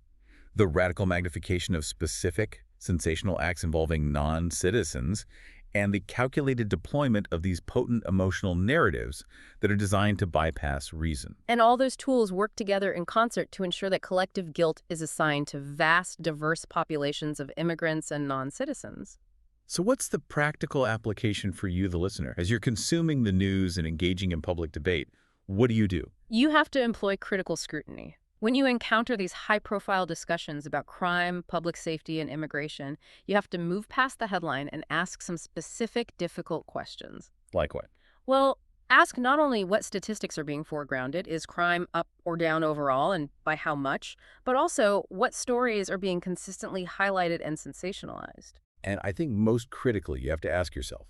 the radical magnification of specific sensational acts involving non-citizens, and the calculated deployment of these potent emotional narratives that are designed to bypass reason. And all those tools work together in concert to ensure that collective guilt is assigned to vast, diverse populations of immigrants and non-citizens. So what's the practical application for you, the listener? As you're consuming the news and engaging in public debate, what do? You have to employ critical scrutiny. When you encounter these high-profile discussions about crime, public safety, and immigration, you have to move past the headline and ask some specific, difficult questions. Like what? Well, ask not only what statistics are being foregrounded, is crime up or down overall, and by how much, but also what stories are being consistently highlighted and sensationalized. And I think most critically, you have to ask yourself,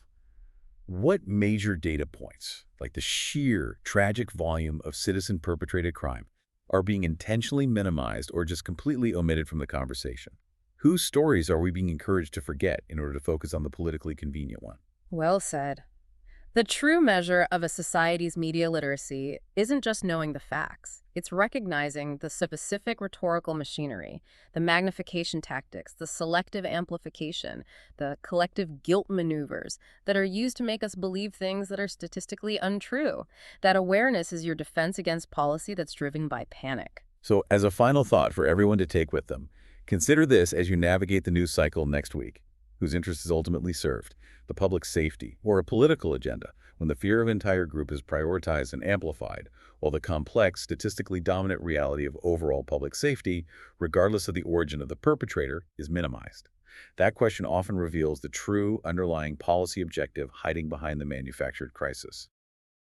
what major data points, like the sheer tragic volume of citizen-perpetrated crime, are being intentionally minimized or just completely omitted from the conversation? Whose stories are we being encouraged to forget in order to focus on the politically convenient one? Well said. The true measure of a society's media literacy isn't just knowing the facts. It's recognizing the specific rhetorical machinery, the magnification tactics, the selective amplification, the collective guilt maneuvers that are used to make us believe things that are statistically untrue. That awareness is your defense against policy that's driven by panic. So as a final thought for everyone to take with them, consider this as you navigate the news cycle next week. Whose interest is ultimately served, the public safety or a political agenda, when the fear of an entire group is prioritized and amplified, while the complex, statistically dominant reality of overall public safety, regardless of the origin of the perpetrator, is minimized. That question often reveals the true underlying policy objective hiding behind the manufactured crisis.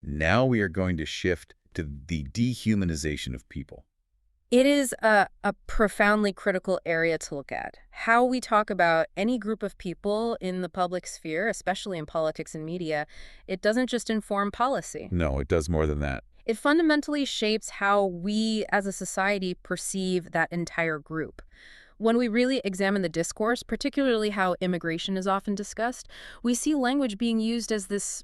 Now we are going to shift to the dehumanization of people. It is a profoundly critical area to look at. How we talk about any group of people in the public sphere, especially in politics and media, it doesn't just inform policy. No, it does more than that. It fundamentally shapes how we as a society perceive that entire group. When we really examine the discourse, particularly how immigration is often discussed, we see language being used as this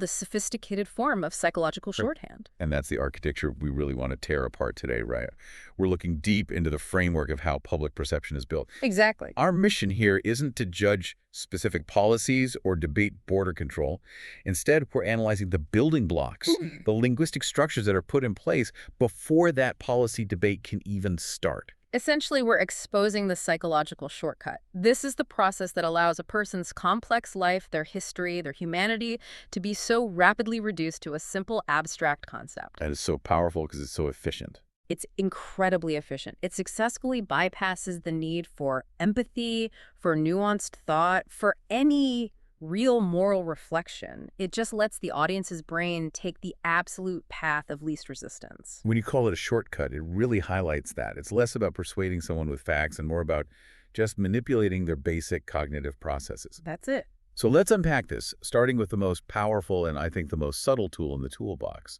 sophisticated form of psychological shorthand. And that's the architecture we really want to tear apart today, right? We're looking deep into the framework of how public perception is built. Exactly. Our mission here isn't to judge specific policies or debate border control. Instead, we're analyzing the building blocks, the linguistic structures that are put in place before that policy debate can even start. Essentially, we're exposing the psychological shortcut. This is the process that allows a person's complex life, their history, their humanity, to be so rapidly reduced to a simple abstract concept. And it's so powerful because it's so efficient. It's incredibly efficient. It successfully bypasses the need for empathy, for nuanced thought, for any real moral reflection. It just lets the audience's brain take the absolute path of least resistance. When you call it a shortcut, it really highlights that. It's less about persuading someone with facts and more about just manipulating their basic cognitive processes. That's it. So let's unpack this, starting with the most powerful and I think the most subtle tool in the toolbox,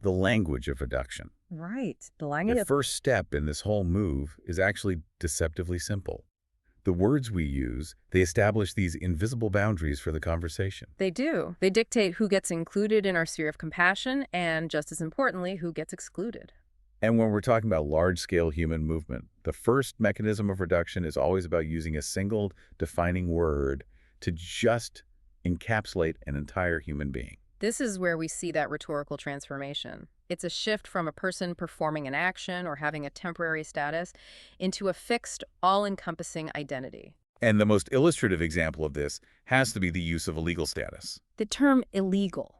the language of reduction. Right. The first step in this whole move is actually deceptively simple. The words we use, they establish these invisible boundaries for the conversation. They do. They dictate who gets included in our sphere of compassion and, just as importantly, who gets excluded. And when we're talking about large-scale human movement, the first mechanism of reduction is always about using a single defining word to just encapsulate an entire human being. This is where we see that rhetorical transformation. It's a shift from a person performing an action or having a temporary status into a fixed, all-encompassing identity. And the most illustrative example of this has to be the use of a legal status. The term illegal.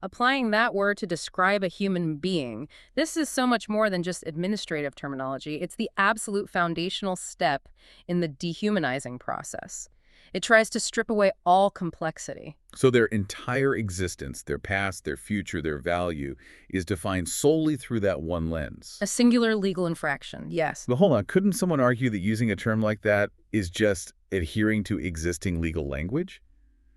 Applying that word to describe a human being, this is so much more than just administrative terminology. It's the absolute foundational step in the dehumanizing process. It tries to strip away all complexity. So their entire existence, their past, their future, their value, is defined solely through that one lens. A singular legal infraction, yes. But hold on, couldn't someone argue that using a term like that is just adhering to existing legal language?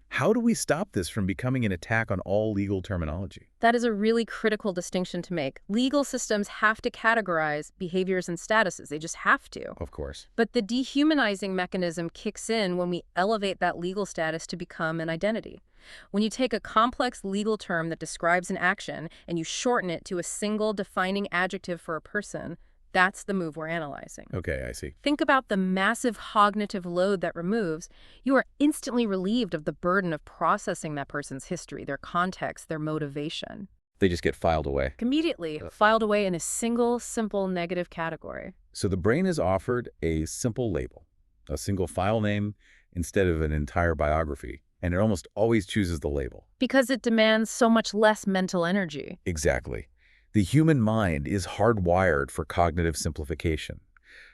How do we stop this from becoming an attack on all legal terminology? That is a really critical distinction to make. Legal systems have to categorize behaviors and statuses. They just have to. Of course. But the dehumanizing mechanism kicks in when we elevate that legal status to become an identity. When you take a complex legal term that describes an action and you shorten it to a single defining adjective for a person, that's the move we're analyzing. Okay, I see. Think about the massive cognitive load that removes. You are instantly relieved of the burden of processing that person's history, their context, their motivation. They just get filed away. Immediately filed away in a single, simple negative category. So the brain is offered a simple label, a single file name instead of an entire biography, and it almost always chooses the label. Because it demands so much less mental energy. Exactly. The human mind is hardwired for cognitive simplification.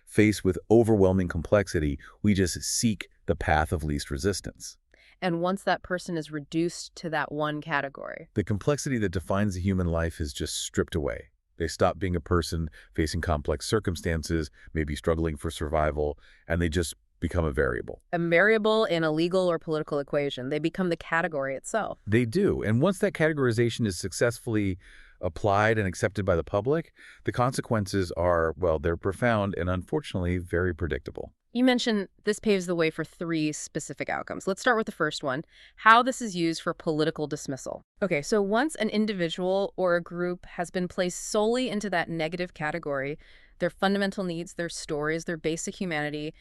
Faced with overwhelming complexity, we just seek the path of least resistance. And once that person is reduced to that one category, The complexity that defines the human life is just stripped away. They stop being a person facing complex circumstances, maybe struggling for survival, and they just become a variable. a variable in a legal or political equation, they become the category itself. They do. And once that categorization is successfully applied and accepted by the public, the consequences are, well, they're profound and unfortunately very predictable. You mentioned this paves the way for 3 specific outcomes. Let's start with the first one, how this is used for political dismissal. Okay, so once an individual or a group has been placed solely into that negative category, their fundamental needs, their stories, their basic humanity,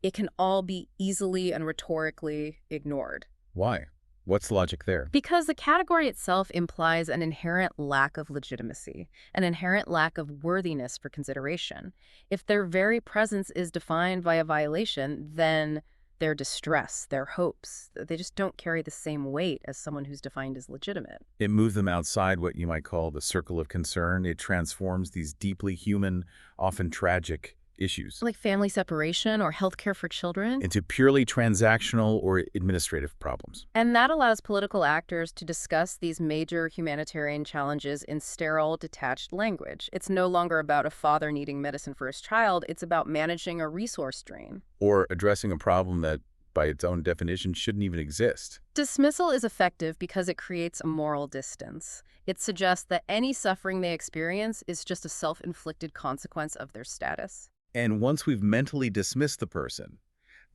it can all be easily and rhetorically ignored. Why? What's the logic there? Because the category itself implies an inherent lack of legitimacy, an inherent lack of worthiness for consideration. If their very presence is defined by a violation, then their distress, their hopes, they just don't carry the same weight as someone who's defined as legitimate. It moves them outside what you might call the circle of concern. It transforms these deeply human, often tragic issues Like family separation or healthcare for children. into purely transactional or administrative problems. And that allows political actors to discuss these major humanitarian challenges in sterile, detached language. It's no longer about a father needing medicine for his child. It's about managing a resource drain. Or addressing a problem that, by its own definition, shouldn't even exist. Dismissal is effective because it creates a moral distance. It suggests that any suffering they experience is just a self-inflicted consequence of their status. And once we've mentally dismissed the person,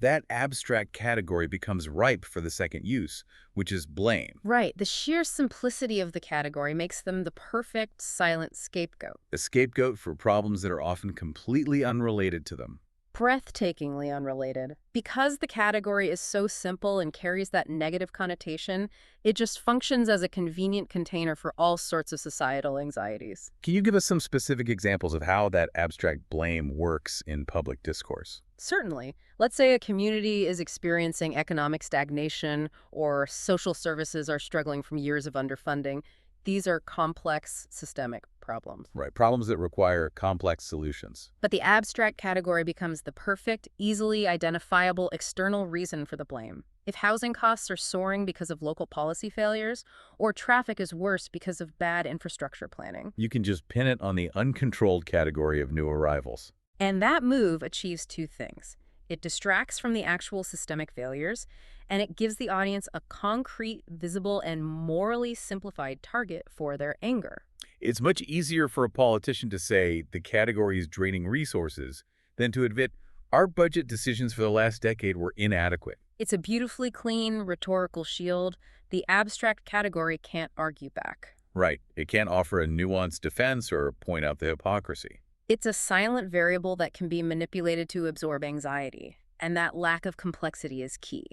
that abstract category becomes ripe for the second use, which is blame. Right. The sheer simplicity of the category makes them the perfect silent scapegoat. A scapegoat for problems that are often completely unrelated to them. Breathtakingly unrelated. Because the category is so simple and carries that negative connotation, it just functions as a convenient container for all sorts of societal anxieties. Can you give us some specific examples of how that abstract blame works in public discourse? Certainly. Let's say a community is experiencing economic stagnation or social services are struggling from years of underfunding. These are complex systemic problems. Right, problems that require complex solutions. But the abstract category becomes the perfect, easily identifiable external reason for the blame. If housing costs are soaring because of local policy failures, or traffic is worse because of bad infrastructure planning. You can just pin it on the uncontrolled category of new arrivals. And that move achieves 2 things. It distracts from the actual systemic failures, and it gives the audience a concrete, visible, and morally simplified target for their anger. It's much easier for a politician to say the category is draining resources than to admit our budget decisions for the last decade were inadequate. It's a beautifully clean, rhetorical shield. The abstract category can't argue back. Right. It can't offer a nuanced defense or point out the hypocrisy. It's a silent variable that can be manipulated to absorb anxiety, and that lack of complexity is key.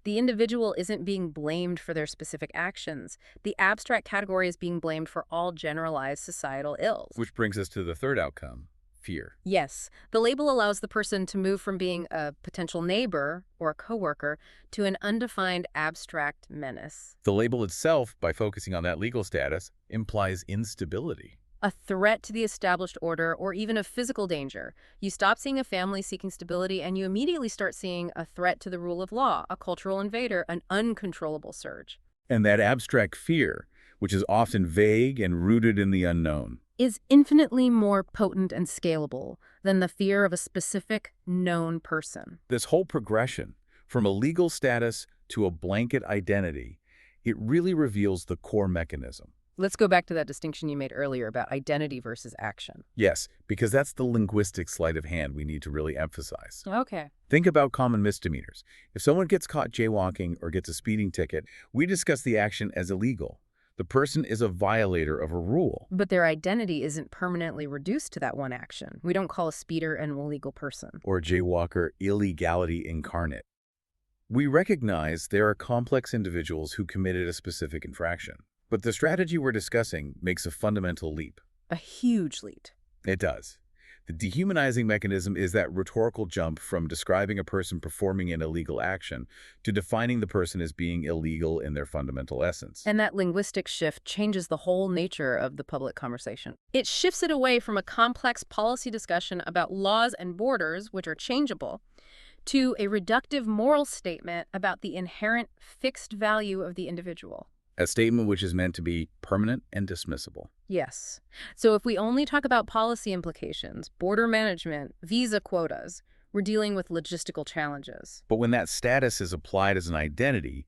The individual isn't being blamed for their specific actions. The abstract category is being blamed for all generalized societal ills. Which brings us to the third outcome, fear. Yes, the label allows the person to move from being a potential neighbor or a coworker to an undefined abstract menace. The label itself, by focusing on that legal status, implies instability. A threat to the established order or even a physical danger. You stop seeing a family seeking stability and you immediately start seeing a threat to the rule of law, a cultural invader, an uncontrollable surge. And that abstract fear, which is often vague and rooted in the unknown, Is infinitely more potent and scalable than the fear of a specific known person. this whole progression from a legal status to a blanket identity, it really reveals the core mechanism. Let's go back to that distinction you made earlier about identity versus action. Yes, because that's the linguistic sleight of hand we need to really emphasize. Okay. Think about common misdemeanors. If someone gets caught jaywalking or gets a speeding ticket, we discuss the action as illegal. The person is a violator of a rule. But their identity isn't permanently reduced to that one action. We don't call a speeder an illegal person. Or a jaywalker illegality incarnate. We recognize there are complex individuals who committed a specific infraction. But the strategy we're discussing makes a fundamental leap. A huge leap. It does. The dehumanizing mechanism is that rhetorical jump from describing a person performing an illegal action to defining the person as being illegal in their fundamental essence. And that linguistic shift changes the whole nature of the public conversation. It shifts it away from a complex policy discussion about laws and borders, which are changeable, to a reductive moral statement about the inherent fixed value of the individual. A statement which is meant to be permanent and dismissible. Yes. So if we only talk about policy implications, border management, visa quotas, we're dealing with logistical challenges. But when that status is applied as an identity,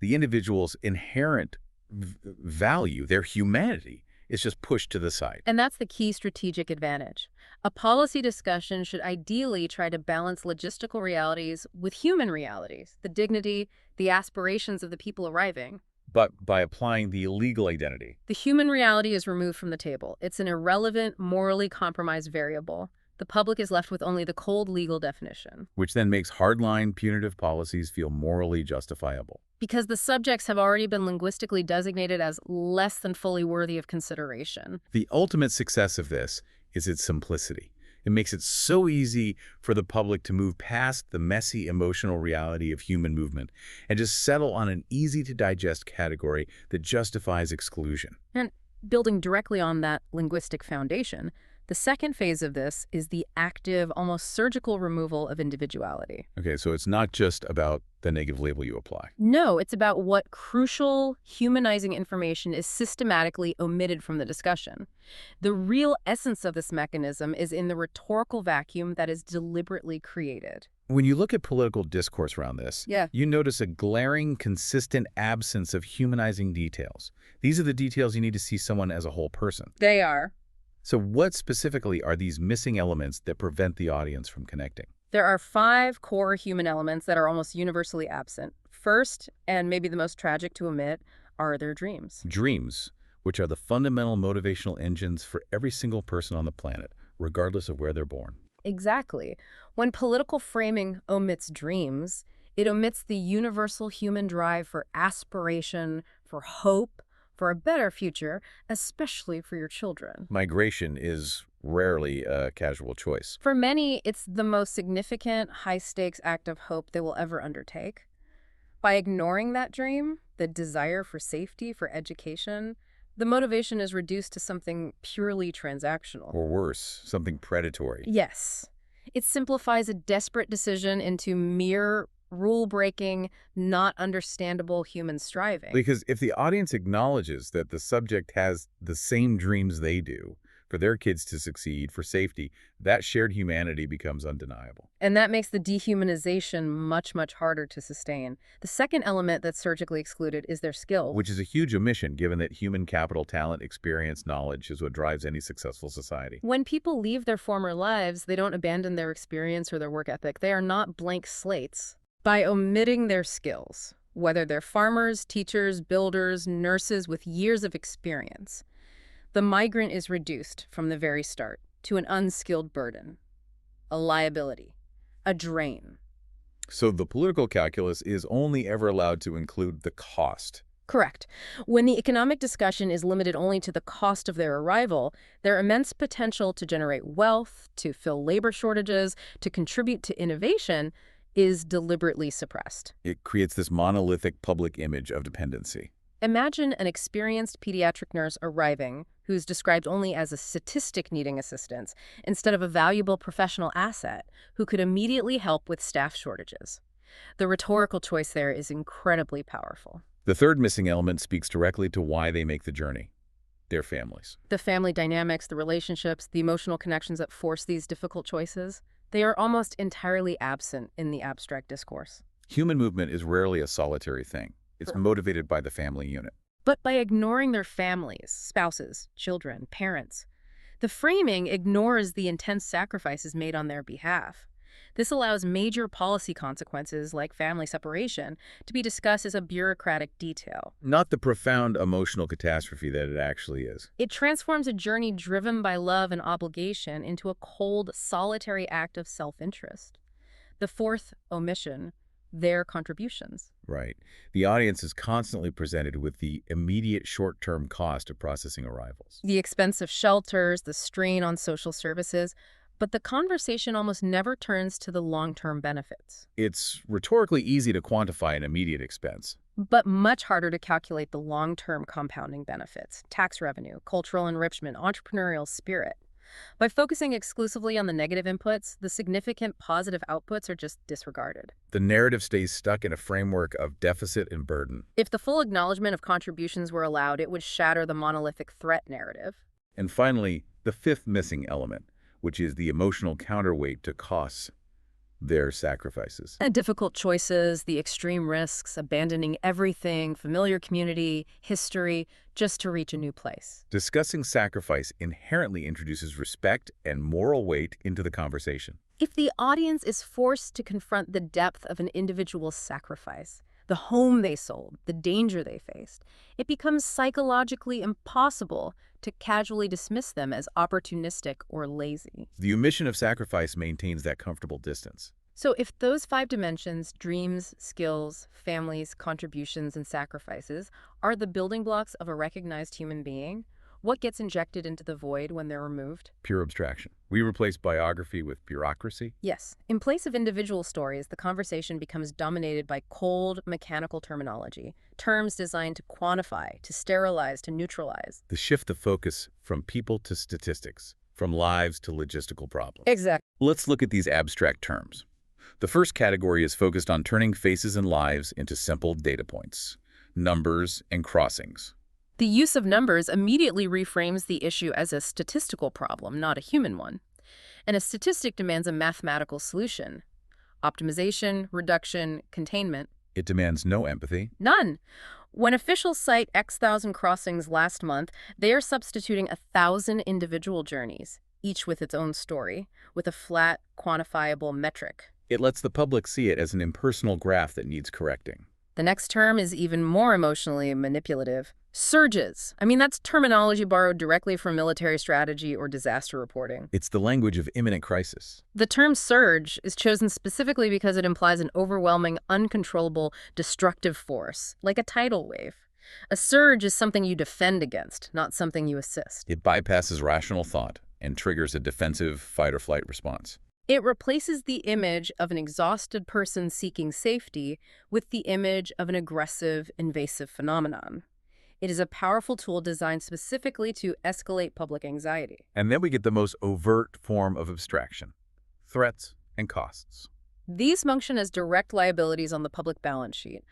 the individual's inherent value, their humanity, is just pushed to the side. And that's the key strategic advantage. A policy discussion should ideally try to balance logistical realities with human realities, the dignity, the aspirations of the people arriving. But by applying the illegal identity, The human reality is removed from the table. It's an irrelevant, morally compromised variable. The public is left with only the cold legal definition. which then makes hardline punitive policies feel morally justifiable. Because the subjects have already been linguistically designated as less than fully worthy of consideration. The ultimate success of this is its simplicity. It makes it so easy for the public to move past the messy emotional reality of human movement and just settle on an easy-to-digest category that justifies exclusion. And building directly on that linguistic foundation, the second phase of this is the active, almost surgical removal of individuality. Okay, so it's not just about the negative label you apply. No, it's about what crucial, humanizing information is systematically omitted from the discussion. The real essence of this mechanism is in the rhetorical vacuum that is deliberately created. When you look at political discourse around this, Yeah. you notice a glaring, consistent absence of humanizing details. These are the details you need to see someone as a whole person. They are. So what specifically are these missing elements that prevent the audience from connecting? There are 5 core human elements that are almost universally absent. First, and maybe the most tragic to omit, are their dreams. Dreams, which are the fundamental motivational engines for every single person on the planet, regardless of where they're born. Exactly. When political framing omits dreams, it omits the universal human drive for aspiration, for hope, for a better future, especially for your children. Migration is rarely a casual choice. For many, it's the most significant, high-stakes act of hope they will ever undertake. By ignoring that dream, the desire for safety, for education, the motivation is reduced to something purely transactional. Or worse, something predatory. Yes. It simplifies a desperate decision into mere rule-breaking, not understandable human striving. Because if the audience acknowledges that the subject has the same dreams they do, for their kids to succeed, for safety, that shared humanity becomes undeniable. And that makes the dehumanization much, much harder to sustain. The second element that's surgically excluded is their skill. Which is a huge omission, given that human capital, talent, experience, knowledge is what drives any successful society. When people leave their former lives, they don't abandon their experience or their work ethic. They are not blank slates. By omitting their skills, whether they're farmers, teachers, builders, nurses with years of experience, the migrant is reduced from the very start to an unskilled burden, a liability, a drain. So the political calculus is only ever allowed to include the cost. Correct. When the economic discussion is limited only to the cost of their arrival, their immense potential to generate wealth, to fill labor shortages, to contribute to innovation is deliberately suppressed. It creates this monolithic public image of dependency. Imagine an experienced pediatric nurse arriving who's described only as a statistic needing assistance instead of a valuable professional asset who could immediately help with staff shortages. The rhetorical choice there is incredibly powerful. The third missing element speaks directly to why they make the journey: their families. The family dynamics, the relationships, the emotional connections that force these difficult choices, they are almost entirely absent in the abstract discourse. Human movement is rarely a solitary thing. It's motivated by the family unit. But by ignoring their families, spouses, children, parents, the framing ignores the intense sacrifices made on their behalf. This allows major policy consequences, like family separation, to be discussed as a bureaucratic detail. Not the profound emotional catastrophe that it actually is. It transforms a journey driven by love and obligation into a cold, solitary act of self-interest. The fourth omission, their contributions. Right. The audience is constantly presented with the immediate short-term cost of processing arrivals. The expense of shelters, the strain on social services, but the conversation almost never turns to the long-term benefits. It's rhetorically easy to quantify an immediate expense. But much harder to calculate the long-term compounding benefits: tax revenue, cultural enrichment, entrepreneurial spirit. By focusing exclusively on the negative inputs, the significant positive outputs are just disregarded. The narrative stays stuck in a framework of deficit and burden. If the full acknowledgement of contributions were allowed, it would shatter the monolithic threat narrative. And finally, the fifth missing element, which is the emotional counterweight to costs: their sacrifices. And difficult choices, the extreme risks, abandoning everything, familiar community, history, just to reach a new place. Discussing sacrifice inherently introduces respect and moral weight into the conversation. If the audience is forced to confront the depth of an individual's sacrifice, the home they sold, the danger they faced, it becomes psychologically impossible to casually dismiss them as opportunistic or lazy. The omission of sacrifice maintains that comfortable distance. So if those 5 dimensions, dreams, skills, families, contributions, and sacrifices, are the building blocks of a recognized human being, what gets injected into the void when they're removed? Pure abstraction. We replace biography with bureaucracy. Yes. In place of individual stories, the conversation becomes dominated by cold, mechanical terminology, terms designed to quantify, to sterilize, to neutralize. The shift of focus from people to statistics, from lives to logistical problems. Exactly. Let's look at these abstract terms. The first category is focused on turning faces and lives into simple data points: numbers and crossings. The use of numbers immediately reframes the issue as a statistical problem, not a human one. And a statistic demands a mathematical solution. Optimization, reduction, containment. It demands no empathy. None. When officials cite X thousand crossings last month, they are substituting 1,000 individual journeys, each with its own story, with a flat, quantifiable metric. It lets the public see it as an impersonal graph that needs correcting. The next term is even more emotionally manipulative. Surges. That's terminology borrowed directly from military strategy or disaster reporting. It's the language of imminent crisis. The term surge is chosen specifically because it implies an overwhelming, uncontrollable, destructive force, like a tidal wave. A surge is something you defend against, not something you assist. It bypasses rational thought and triggers a defensive fight-or-flight response. It replaces the image of an exhausted person seeking safety with the image of an aggressive, invasive phenomenon. It is a powerful tool designed specifically to escalate public anxiety. And then we get the most overt form of abstraction: threats and costs. These function as direct liabilities on the public balance sheet.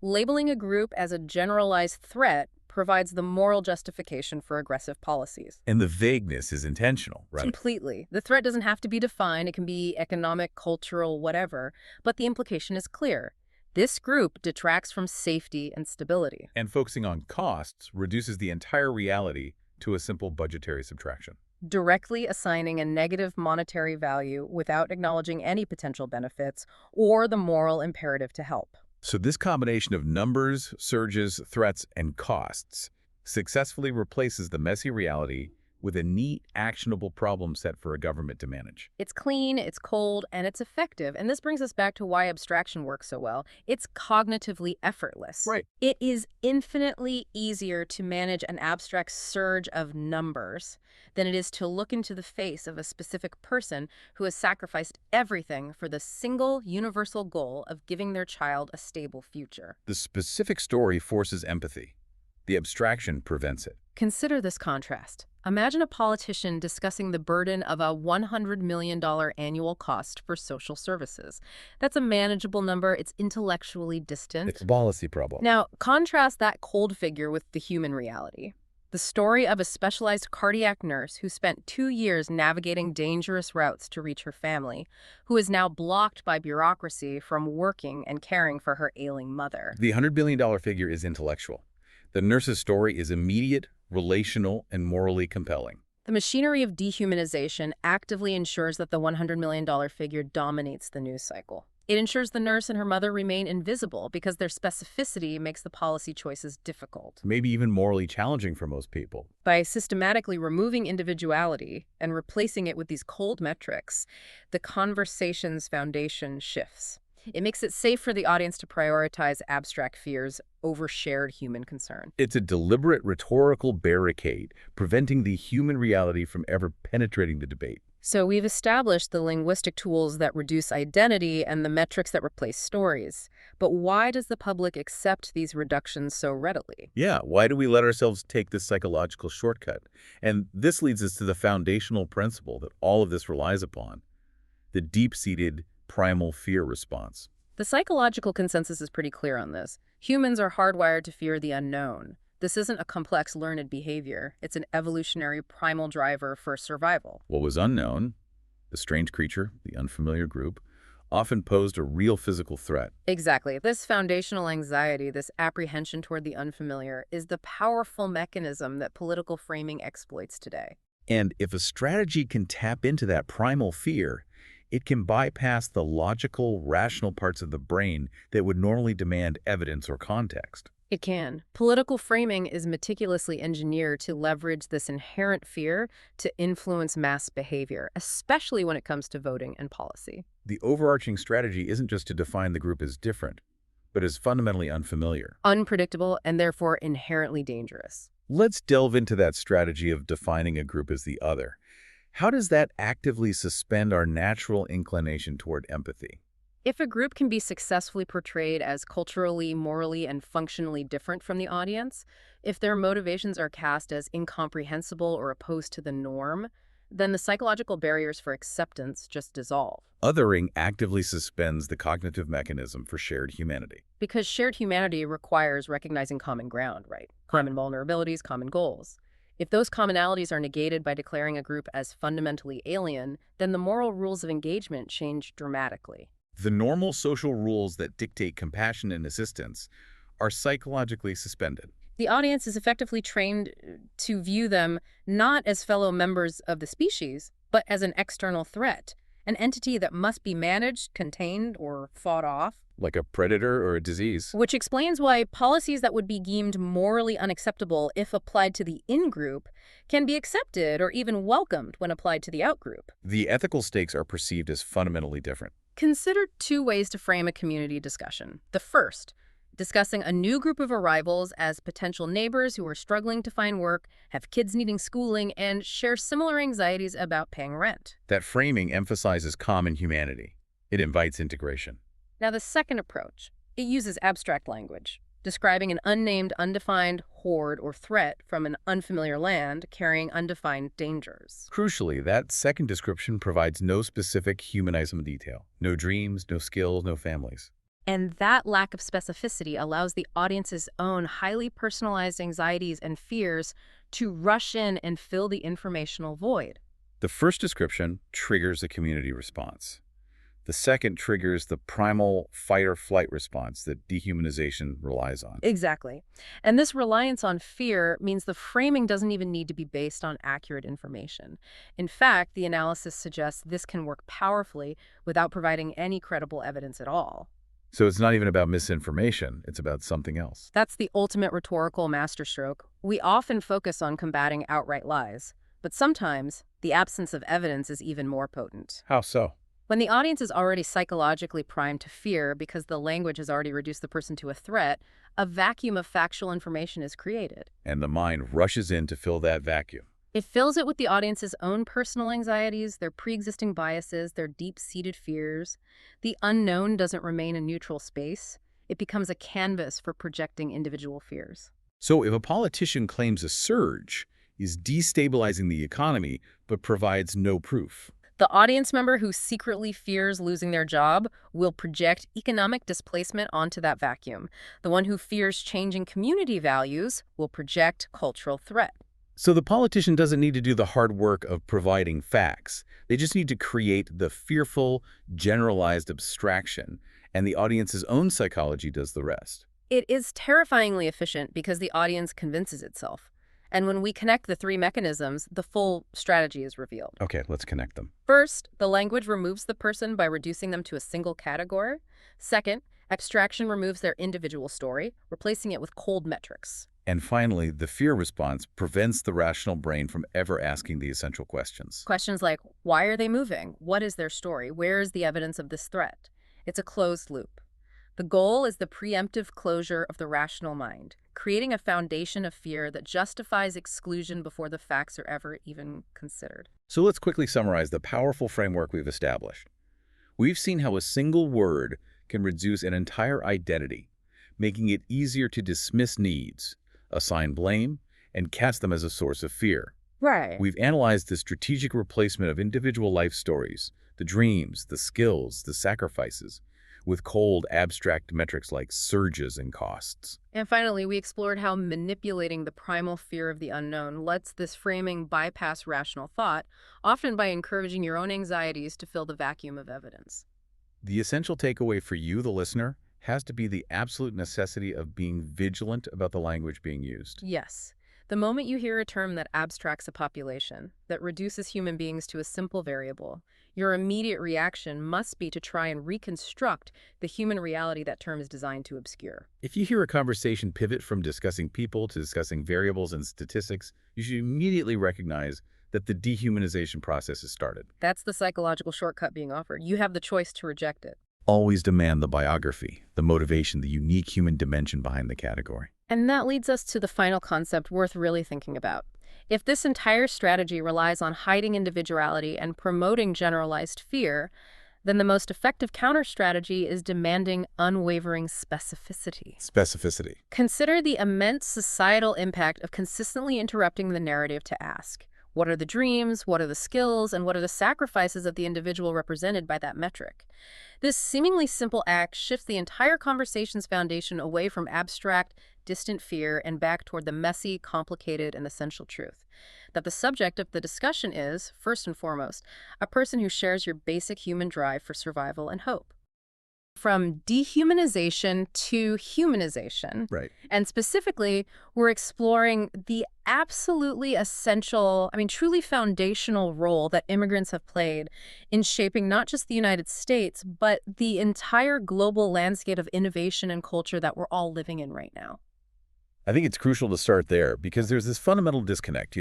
Labeling a group as a generalized threat provides the moral justification for aggressive policies. And the vagueness is intentional, right? Completely. The threat doesn't have to be defined. It can be economic, cultural, whatever, but the implication is clear. This group detracts from safety and stability. And focusing on costs reduces the entire reality to a simple budgetary subtraction. Directly assigning a negative monetary value without acknowledging any potential benefits or the moral imperative to help. So this combination of numbers, surges, threats, and costs successfully replaces the messy reality with a neat, actionable problem set for a government to manage. It's clean, it's cold, and it's effective. And this brings us back to why abstraction works so well. It's cognitively effortless. Right. It is infinitely easier to manage an abstract surge of numbers than it is to look into the face of a specific person who has sacrificed everything for the single universal goal of giving their child a stable future. The specific story forces empathy. The abstraction prevents it. Consider this contrast. Imagine a politician discussing the burden of a $100 million annual cost for social services. That's a manageable number. It's intellectually distant. It's a policy problem. Now, contrast that cold figure with the human reality. The story of a specialized cardiac nurse who spent 2 years navigating dangerous routes to reach her family, who is now blocked by bureaucracy from working and caring for her ailing mother. The $100 billion figure is intellectual. The nurse's story is immediate, relational, and morally compelling. The machinery of dehumanization actively ensures that the $100 million figure dominates the news cycle. It ensures the nurse and her mother remain invisible because their specificity makes the policy choices difficult. Maybe even morally challenging for most people. By systematically removing individuality and replacing it with these cold metrics, the conversation's foundation shifts. It makes it safe for the audience to prioritize abstract fears over shared human concern. It's a deliberate rhetorical barricade, preventing the human reality from ever penetrating the debate. So we've established the linguistic tools that reduce identity and the metrics that replace stories. But why does the public accept these reductions so readily? Yeah, why do we let ourselves take this psychological shortcut? And this leads us to the foundational principle that all of this relies upon, the deep-seated primal fear response. The psychological consensus is pretty clear on this. Humans are hardwired to fear the unknown. This isn't a complex learned behavior. It's an evolutionary primal driver for survival. What was unknown, the strange creature, the unfamiliar group, often posed a real physical threat. Exactly. This foundational anxiety, this apprehension toward the unfamiliar, is the powerful mechanism that political framing exploits today. And if a strategy can tap into that primal fear, it can bypass the logical, rational parts of the brain that would normally demand evidence or context. It can. Political framing is meticulously engineered to leverage this inherent fear to influence mass behavior, especially when it comes to voting and policy. The overarching strategy isn't just to define the group as different, but as fundamentally unfamiliar. Unpredictable and therefore inherently dangerous. Let's delve into that strategy of defining a group as the other. How does that actively suspend our natural inclination toward empathy? If a group can be successfully portrayed as culturally, morally, and functionally different from the audience, if their motivations are cast as incomprehensible or opposed to the norm, then the psychological barriers for acceptance just dissolve. Othering actively suspends the cognitive mechanism for shared humanity. Because shared humanity requires recognizing common ground, right? Common vulnerabilities, common goals. If those commonalities are negated by declaring a group as fundamentally alien, then the moral rules of engagement change dramatically. The normal social rules that dictate compassion and assistance are psychologically suspended. The audience is effectively trained to view them not as fellow members of the species, but as an external threat, an entity that must be managed, contained, or fought off. Like a predator or a disease. Which explains why policies that would be deemed morally unacceptable if applied to the in-group can be accepted or even welcomed when applied to the out-group. The ethical stakes are perceived as fundamentally different. Consider 2 ways to frame a community discussion. The first, discussing a new group of arrivals as potential neighbors who are struggling to find work, have kids needing schooling, and share similar anxieties about paying rent. That framing emphasizes common humanity. It invites integration. Now, the second approach, it uses abstract language, describing an unnamed, undefined horde or threat from an unfamiliar land carrying undefined dangers. Crucially, that second description provides no specific humanism detail. No dreams, no skills, no families. And that lack of specificity allows the audience's own highly personalized anxieties and fears to rush in and fill the informational void. The first description triggers a community response. The second triggers the primal fight-or-flight response that dehumanization relies on. Exactly. And this reliance on fear means the framing doesn't even need to be based on accurate information. In fact, the analysis suggests this can work powerfully without providing any credible evidence at all. So it's not even about misinformation, it's about something else. That's the ultimate rhetorical masterstroke. We often focus on combating outright lies, But sometimes, the absence of evidence is even more potent. How so? When the audience is already psychologically primed to fear because the language has already reduced the person to a threat, a vacuum of factual information is created. And the mind rushes in to fill that vacuum. It fills it with the audience's own personal anxieties, their pre-existing biases, their deep-seated fears. The unknown doesn't remain a neutral space. It becomes a canvas for projecting individual fears. So if a politician claims a surge is destabilizing the economy but provides no proof, The audience member who secretly fears losing their job will project economic displacement onto that vacuum. The one who fears changing community values will project cultural threat. so the politician doesn't need to do the hard work of providing facts. They just need to create the fearful, generalized abstraction, and the audience's own psychology does the rest. It is terrifyingly efficient because the audience convinces itself. And when we connect the three mechanisms, the full strategy is revealed. Okay, let's connect them. First, the language removes the person by reducing them to a single category. Second, abstraction removes their individual story, replacing it with cold metrics. And finally, the fear response prevents the rational brain from ever asking the essential questions. Questions like, why are they moving? What is their story? Where is the evidence of this threat? It's a closed loop. The goal is the preemptive closure of the rational mind, creating a foundation of fear that justifies exclusion before the facts are ever even considered. So let's quickly summarize the powerful framework we've established. We've seen how a single word can reduce an entire identity, making it easier to dismiss needs, assign blame, and cast them as a source of fear. Right. We've analyzed the strategic replacement of individual life stories, the dreams, the skills, the sacrifices, with cold, abstract metrics like surges and costs. And finally, we explored how manipulating the primal fear of the unknown lets this framing bypass rational thought, often by encouraging your own anxieties to fill the vacuum of evidence. The essential takeaway for you, the listener, has to be the absolute necessity of being vigilant about the language being used. Yes. The moment you hear a term that abstracts a population, that reduces human beings to a simple variable, your immediate reaction must be to try and reconstruct the human reality that term is designed to obscure. If you hear a conversation pivot from discussing people to discussing variables and statistics, you should immediately recognize that the dehumanization process has started. That's the psychological shortcut being offered. You have the choice to reject it. Always demand the biography, the motivation, the unique human dimension behind the category. And that leads us to the final concept worth really thinking about. If this entire strategy relies on hiding individuality and promoting generalized fear, then the most effective counter-strategy is demanding unwavering specificity. Specificity. Consider the immense societal impact of consistently interrupting the narrative to ask, what are the dreams, what are the skills, and what are the sacrifices of the individual represented by that metric? This seemingly simple act shifts the entire conversation's foundation away from abstract, distant fear and back toward the messy, complicated, and essential truth. That the subject of the discussion is, first and foremost, a person who shares your basic human drive for survival and hope. From dehumanization to humanization. Right. And specifically, we're exploring the absolutely essential, truly foundational role that immigrants have played in shaping not just the United States, but the entire global landscape of innovation and culture that we're all living in right now. I think it's crucial to start there because there's this fundamental disconnect,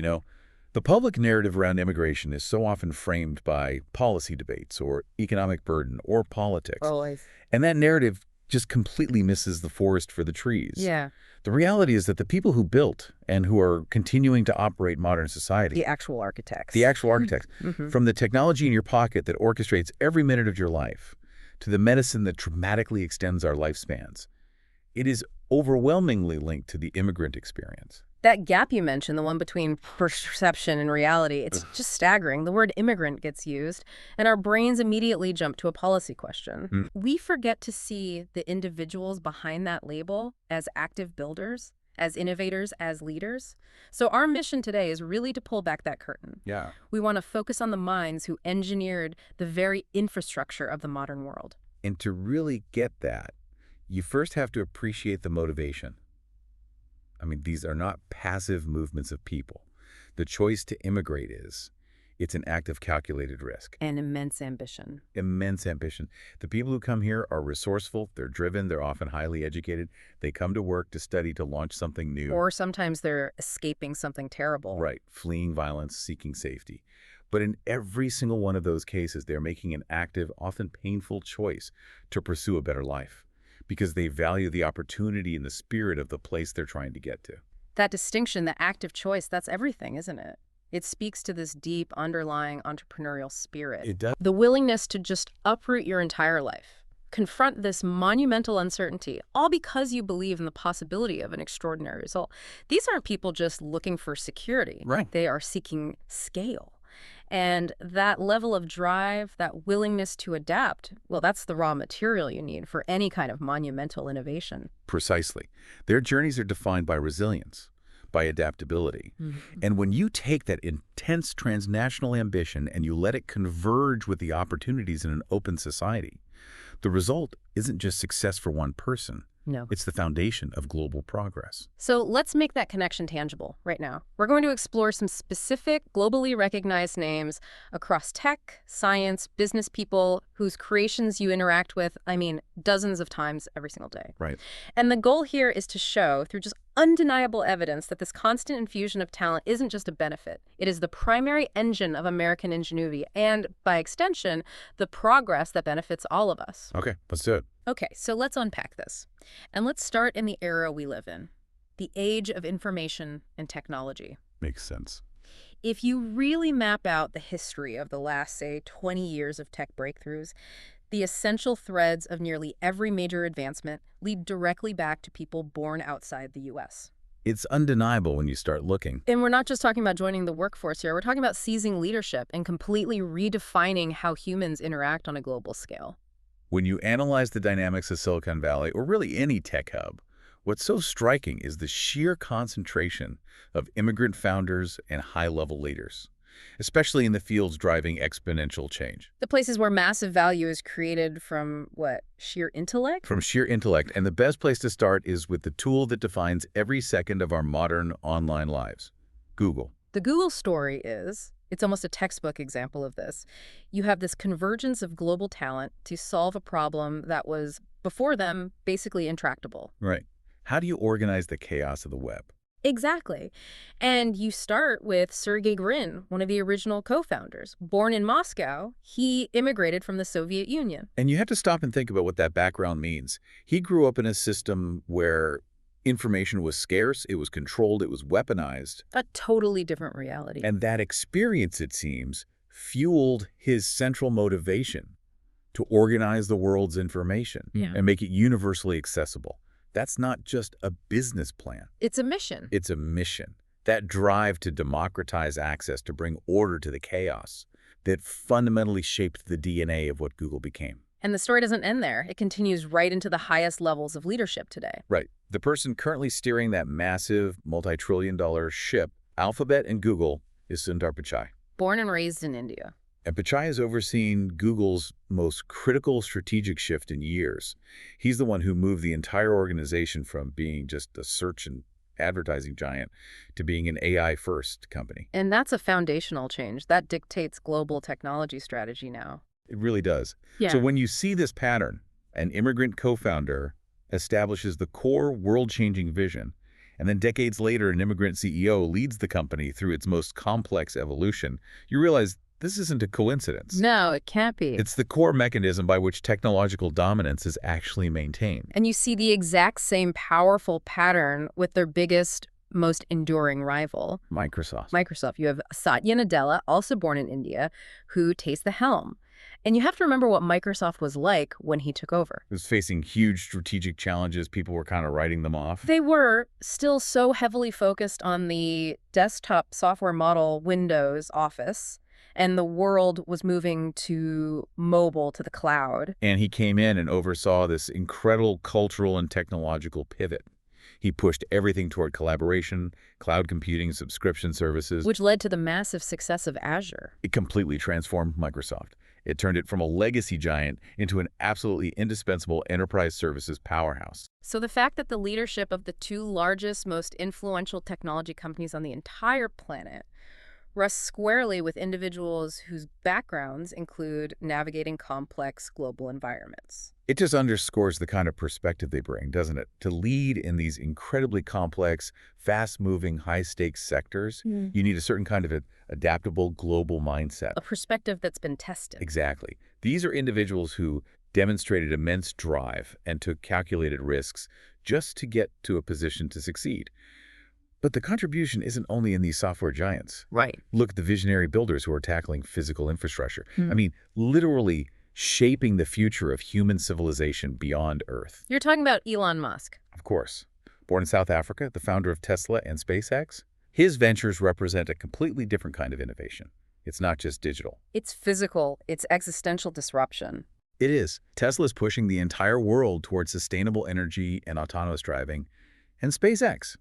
The public narrative around immigration is so often framed by policy debates or economic burden or politics. Always. And that narrative just completely misses the forest for the trees. Yeah. The reality is that the people who built and who are continuing to operate modern society, The actual architects. from the technology in your pocket that orchestrates every minute of your life to the medicine that dramatically extends our lifespans, it is overwhelmingly linked to the immigrant experience. That gap you mentioned, the one between perception and reality, it's just staggering. The word immigrant gets used, and our brains immediately jump to a policy question. We forget to see the individuals behind that label as active builders, as innovators, as leaders. So our mission today is really to pull back that curtain. Yeah. We want to focus on the minds who engineered the very infrastructure of the modern world. And to really get that, you first have to appreciate the motivation. These are not passive movements of people. The choice to immigrate is It's an act of calculated risk. And immense ambition. Immense ambition. The people who come here are resourceful, they're driven, they're often highly educated. They come to work, to study, to launch something new. Or sometimes they're escaping something terrible. Right, fleeing violence, seeking safety. But in every single one of those cases, they're making an active, often painful choice to pursue a better life because they value the opportunity and the spirit of the place they're trying to get to. That distinction, the active choice, that's everything, isn't it? It speaks to this deep, underlying entrepreneurial spirit. It does. The willingness to just uproot your entire life, confront this monumental uncertainty, all because you believe in the possibility of an extraordinary result. These aren't people just looking for security. Right. They are seeking scale. And that level of drive, that willingness to adapt, well, that's the raw material you need for any kind of monumental innovation. Precisely. Their journeys are defined by resilience, by adaptability. And when you take that intense transnational ambition and you let it converge with the opportunities in an open society, the result isn't just success for one person. No. It's the foundation of global progress. So let's make that connection tangible right now. We're going to explore some specific, globally recognized names across tech, science, business people whose creations you interact with, dozens of times every single day. Right. And the goal here is to show, through just undeniable evidence, that this constant infusion of talent isn't just a benefit. It is the primary engine of American ingenuity and, by extension, the progress that benefits all of us. Okay, let's do it. Okay, so let's unpack this. And let's start in the era we live in, the age of information and technology. Makes sense. If you really map out the history of the last, say, 20 years of tech breakthroughs, the essential threads of nearly every major advancement lead directly back to people born outside the U.S. It's undeniable when you start looking. And we're not just talking about joining the workforce here. We're talking about seizing leadership and completely redefining how humans interact on a global scale. When you analyze the dynamics of Silicon Valley, or really any tech hub, what's so striking is the sheer concentration of immigrant founders and high-level leaders, especially in the fields driving exponential change. The places where massive value is created from, what, sheer intellect? From sheer intellect. And the best place to start is with the tool that defines every second of our modern online lives, Google. The Google story is, it's almost a textbook example of this. You have this convergence of global talent to solve a problem that was, before them, basically intractable. Right. How do you organize the chaos of the web? Exactly. And you start with Sergey Brin, one of the original co-founders. Born in Moscow, he immigrated from the Soviet Union. And you have to stop and think about what that background means. He grew up in a system where information was scarce, it was controlled, it was weaponized. A totally different reality. And that experience, it seems, fueled his central motivation to organize the world's information and make it universally accessible. That's not just a business plan. It's a mission. It's a mission. That drive to democratize access, to bring order to the chaos, that fundamentally shaped the DNA of what Google became. And the story doesn't end there. It continues right into the highest levels of leadership today. Right. The person currently steering that massive multi-trillion-dollar ship, Alphabet and Google, is Sundar Pichai. Born and raised in India. And Pichai has overseen Google's most critical strategic shift in years. He's the one who moved the entire organization from being just a search and advertising giant to being an AI-first company. And that's a foundational change. That dictates global technology strategy now. It really does. Yeah. So when you see this pattern, an immigrant co-founder establishes the core world-changing vision, and then decades later an immigrant CEO leads the company through its most complex evolution, you realize this isn't a coincidence. No, it can't be. It's the core mechanism by which technological dominance is actually maintained. And you see the exact same powerful pattern with their biggest, most enduring rival, Microsoft. You have Satya Nadella, also born in India, who takes the helm. And you have to remember what Microsoft was like when he took over. It was facing huge strategic challenges. People were kind of writing them off. They were still so heavily focused on the desktop software model Windows Office, and the world was moving to mobile, to the cloud. And he came in and oversaw this incredible cultural and technological pivot. He pushed everything toward collaboration, cloud computing, subscription services. Which led to the massive success of Azure. It completely transformed Microsoft. It turned it from a legacy giant into an absolutely indispensable enterprise services powerhouse. So the fact that the leadership of the two largest, most influential technology companies on the entire planet rests squarely with individuals whose backgrounds include navigating complex global environments. It just underscores the kind of perspective they bring, doesn't it? To lead in these incredibly complex, fast-moving, high-stakes sectors, you need a certain kind of adaptable global mindset. A perspective that's been tested. Exactly. These are individuals who demonstrated immense drive and took calculated risks just to get to a position to succeed. But the contribution isn't only in these software giants. Right. Look at the visionary builders who are tackling physical infrastructure. I mean, literally shaping the future of human civilization beyond Earth. You're talking about Elon Musk. Of course. Born in South Africa, the founder of Tesla and SpaceX, his ventures represent a completely different kind of innovation. It's not just digital. It's physical. It's existential disruption. It is. Tesla's pushing the entire world towards sustainable energy and autonomous driving. And SpaceX.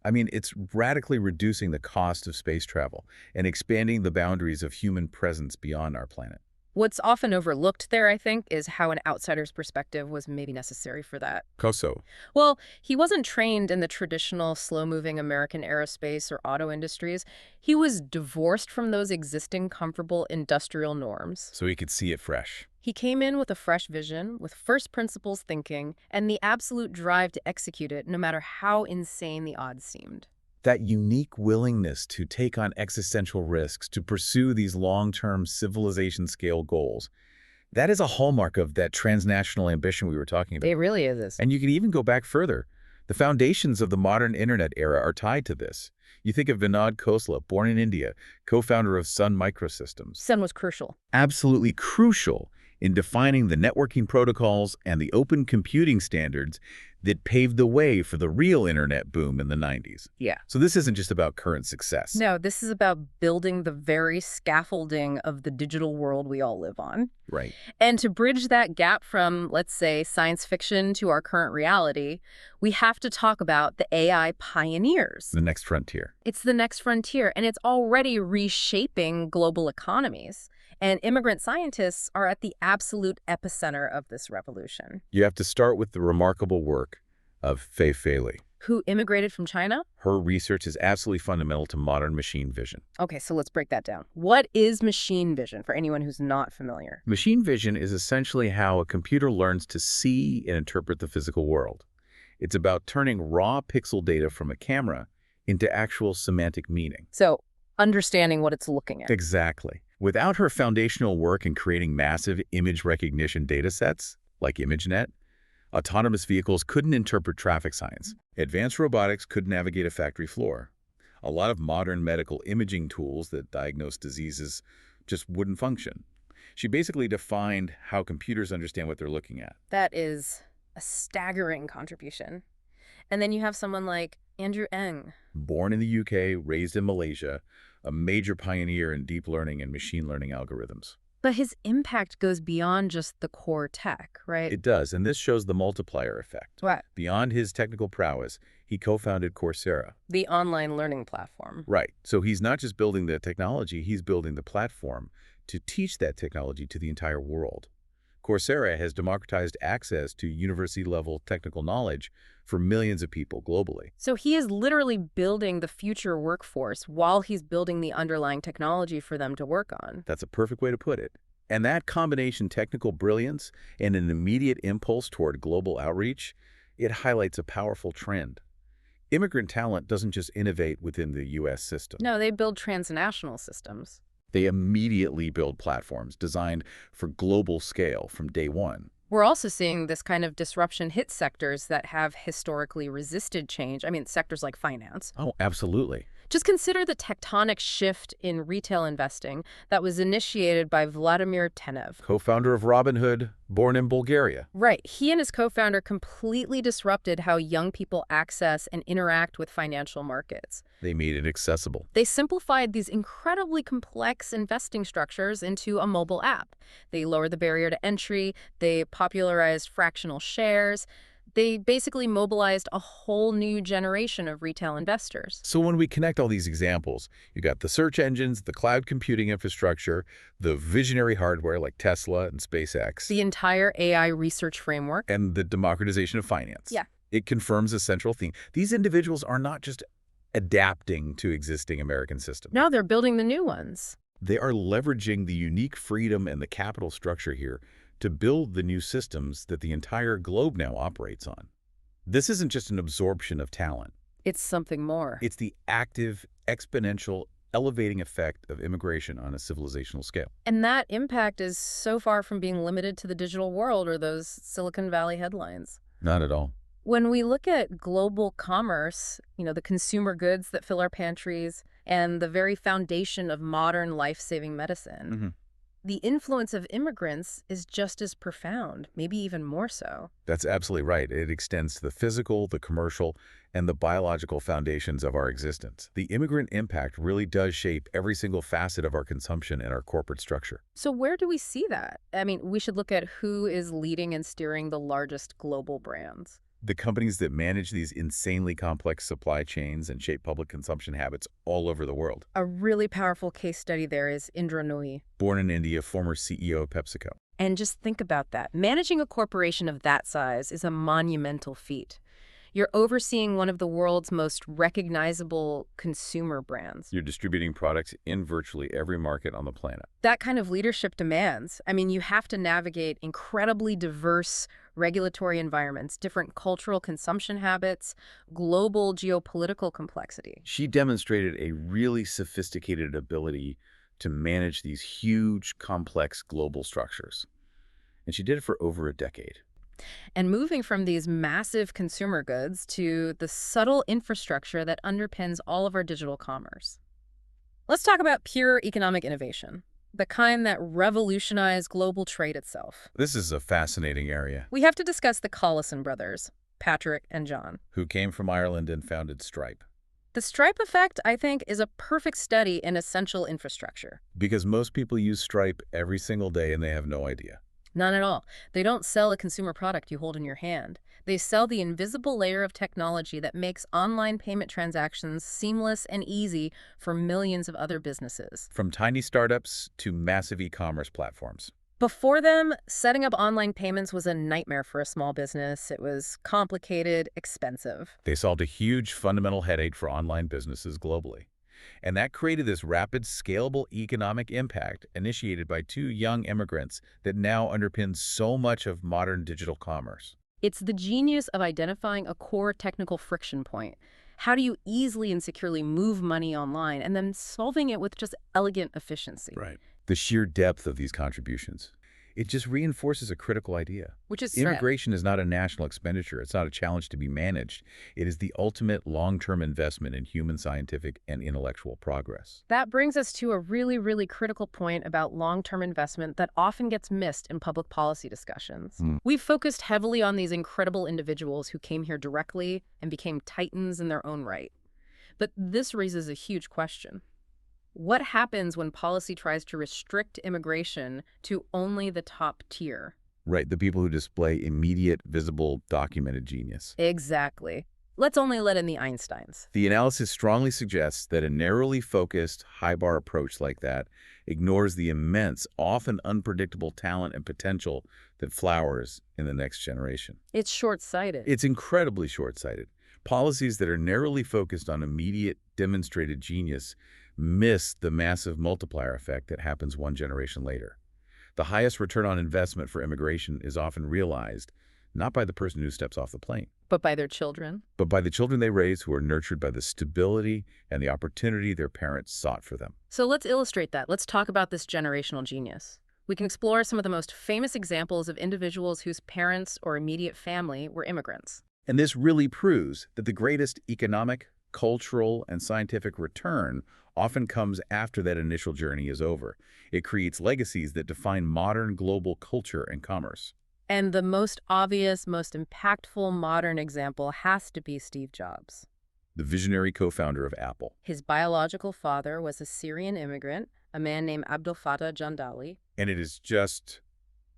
I mean, it's radically reducing the cost of space travel and expanding the boundaries of human presence beyond our planet. What's often overlooked there, I think, is how an outsider's perspective was maybe necessary for that. How so? Well, he wasn't trained in the traditional slow-moving American aerospace or auto industries. He was divorced from those existing comfortable industrial norms. So he could see it fresh. He came in with a fresh vision, with first principles thinking, and the absolute drive to execute it, no matter how insane the odds seemed. That unique willingness to take on existential risks, to pursue these long-term civilization-scale goals, that is a hallmark of that transnational ambition we were talking about. It really is. And you can even go back further. The foundations of the modern internet era are tied to this. You think of Vinod Khosla, born in India, co-founder of Sun Microsystems. Sun was crucial. Absolutely crucial in defining the networking protocols and the open computing standards that paved the way for the real internet boom in the 90s. Yeah. So this isn't just about current success. No, this is about building the very scaffolding of the digital world we all live on. Right. And to bridge that gap from, let's say, science fiction to our current reality, we have to talk about the AI pioneers. The next frontier. It's the next frontier, and it's already reshaping global economies. And immigrant scientists are at the absolute epicenter of this revolution. You have to start with the remarkable work of Fei Fei. Who immigrated from China? Her research is absolutely fundamental to modern machine vision. Okay, so let's break that down. What is machine vision for anyone who's not familiar? Machine vision is essentially how a computer learns to see and interpret the physical world. It's about turning raw pixel data from a camera into actual semantic meaning. So, understanding what it's looking at. Exactly. Without her foundational work in creating massive image recognition datasets, like ImageNet, autonomous vehicles couldn't interpret traffic signs. Advanced robotics couldn't navigate a factory floor. A lot of modern medical imaging tools that diagnose diseases just wouldn't function. She basically defined how computers understand what they're looking at. That is a staggering contribution. And then you have someone like Andrew Ng. Born in the UK, raised in Malaysia, a major pioneer in deep learning and machine learning algorithms. But his impact goes beyond just the core tech, right? It does, and this shows the multiplier effect. What? Beyond his technical prowess, he co-founded Coursera. The online learning platform. Right. So he's not just building the technology, he's building the platform to teach that technology to the entire world. Coursera has democratized access to university-level technical knowledge for millions of people globally. So he is literally building the future workforce while he's building the underlying technology for them to work on. That's a perfect way to put it. And that combination, technical brilliance and an immediate impulse toward global outreach, it highlights a powerful trend. Immigrant talent doesn't just innovate within the U.S. system. No, they build transnational systems. They immediately build platforms designed for global scale from day one. We're also seeing this kind of disruption hit sectors that have historically resisted change. I mean, sectors like finance. Oh, absolutely. Just consider the tectonic shift in retail investing that was initiated by Vladimir Tenev. Co-founder of Robinhood, born in Bulgaria. Right. He and his co-founder completely disrupted how young people access and interact with financial markets. They made it accessible. They simplified these incredibly complex investing structures into a mobile app. They lowered the barrier to entry. They popularized fractional shares. They basically mobilized a whole new generation of retail investors. So when we connect all these examples, you got the search engines, the cloud computing infrastructure, the visionary hardware like Tesla and SpaceX. The entire AI research framework. And the democratization of finance. Yeah. It confirms a central theme. These individuals are not just adapting to existing American systems. Now they're building the new ones. They are leveraging the unique freedom and the capital structure here to build the new systems that the entire globe now operates on. This isn't just an absorption of talent. It's something more. It's the active, exponential, elevating effect of immigration on a civilizational scale. And that impact is so far from being limited to the digital world or those Silicon Valley headlines. Not at all. When we look at global commerce, the consumer goods that fill our pantries and the very foundation of modern life-saving medicine, the influence of immigrants is just as profound, maybe even more so. That's absolutely right. It extends to the physical, the commercial, and the biological foundations of our existence. The immigrant impact really does shape every single facet of our consumption and our corporate structure. So where do we see that? I mean, we should look at who is leading and steering the largest global brands. The companies that manage these insanely complex supply chains and shape public consumption habits all over the world. A really powerful case study there is Indra Nooyi. Born in India, former CEO of PepsiCo. And just think about that. Managing a corporation of that size is a monumental feat. You're overseeing one of the world's most recognizable consumer brands. You're distributing products in virtually every market on the planet. That kind of leadership demands. I mean, you have to navigate incredibly diverse regulatory environments, different cultural consumption habits, global geopolitical complexity. She demonstrated a really sophisticated ability to manage these huge, complex global structures. And she did it for over a decade. And moving from these massive consumer goods to the subtle infrastructure that underpins all of our digital commerce. Let's talk about pure economic innovation, the kind that revolutionized global trade itself. This is a fascinating area. We have to discuss the Collison brothers, Patrick and John, Who came from Ireland and founded Stripe. The Stripe effect, I think, is a perfect study in essential infrastructure. Because most people use Stripe every single day and they have no idea. None at all. They don't sell a consumer product you hold in your hand. They sell the invisible layer of technology that makes online payment transactions seamless and easy for millions of other businesses. From tiny startups to massive e-commerce platforms. Before them, setting up online payments was a nightmare for a small business. It was complicated, expensive. They solved a huge fundamental headache for online businesses globally. And that created this rapid, scalable economic impact initiated by two young immigrants that now underpins so much of modern digital commerce. It's the genius of identifying a core technical friction point. How do you easily and securely move money online and then solving it with just elegant efficiency? Right. The sheer depth of these contributions. It just reinforces a critical idea. Which is Immigration is not a national expenditure. It's not a challenge to be managed. It is the ultimate long-term investment in human scientific and intellectual progress. That brings us to a really, really critical point about long-term investment that often gets missed in public policy discussions. We've focused heavily on these incredible individuals who came here directly and became titans in their own right. But this raises a huge question. What happens when policy tries to restrict immigration to only the top tier? Right, the people who display immediate, visible, documented genius. Exactly. Let's only let in the Einsteins. The analysis strongly suggests that a narrowly focused, high-bar approach like that ignores the immense, often unpredictable talent and potential that flowers in the next generation. It's short-sighted. It's incredibly short-sighted. Policies that are narrowly focused on immediate, demonstrated genius miss the massive multiplier effect that happens one generation later. The highest return on investment for immigration is often realized not by the person who steps off the plane, but by their children. but by the children they raise who are nurtured by the stability and the opportunity their parents sought for them. So let's illustrate that. Let's talk about this generational genius. We can explore some of the most famous examples of individuals whose parents or immediate family were immigrants. And this really proves that the greatest economic, cultural, and scientific return often comes after that initial journey is over. It creates legacies that define modern global culture and commerce. And the most obvious, most impactful modern example has to be Steve Jobs. The visionary co-founder of Apple. His biological father was a Syrian immigrant, a man named Abdel Fattah Jandali. And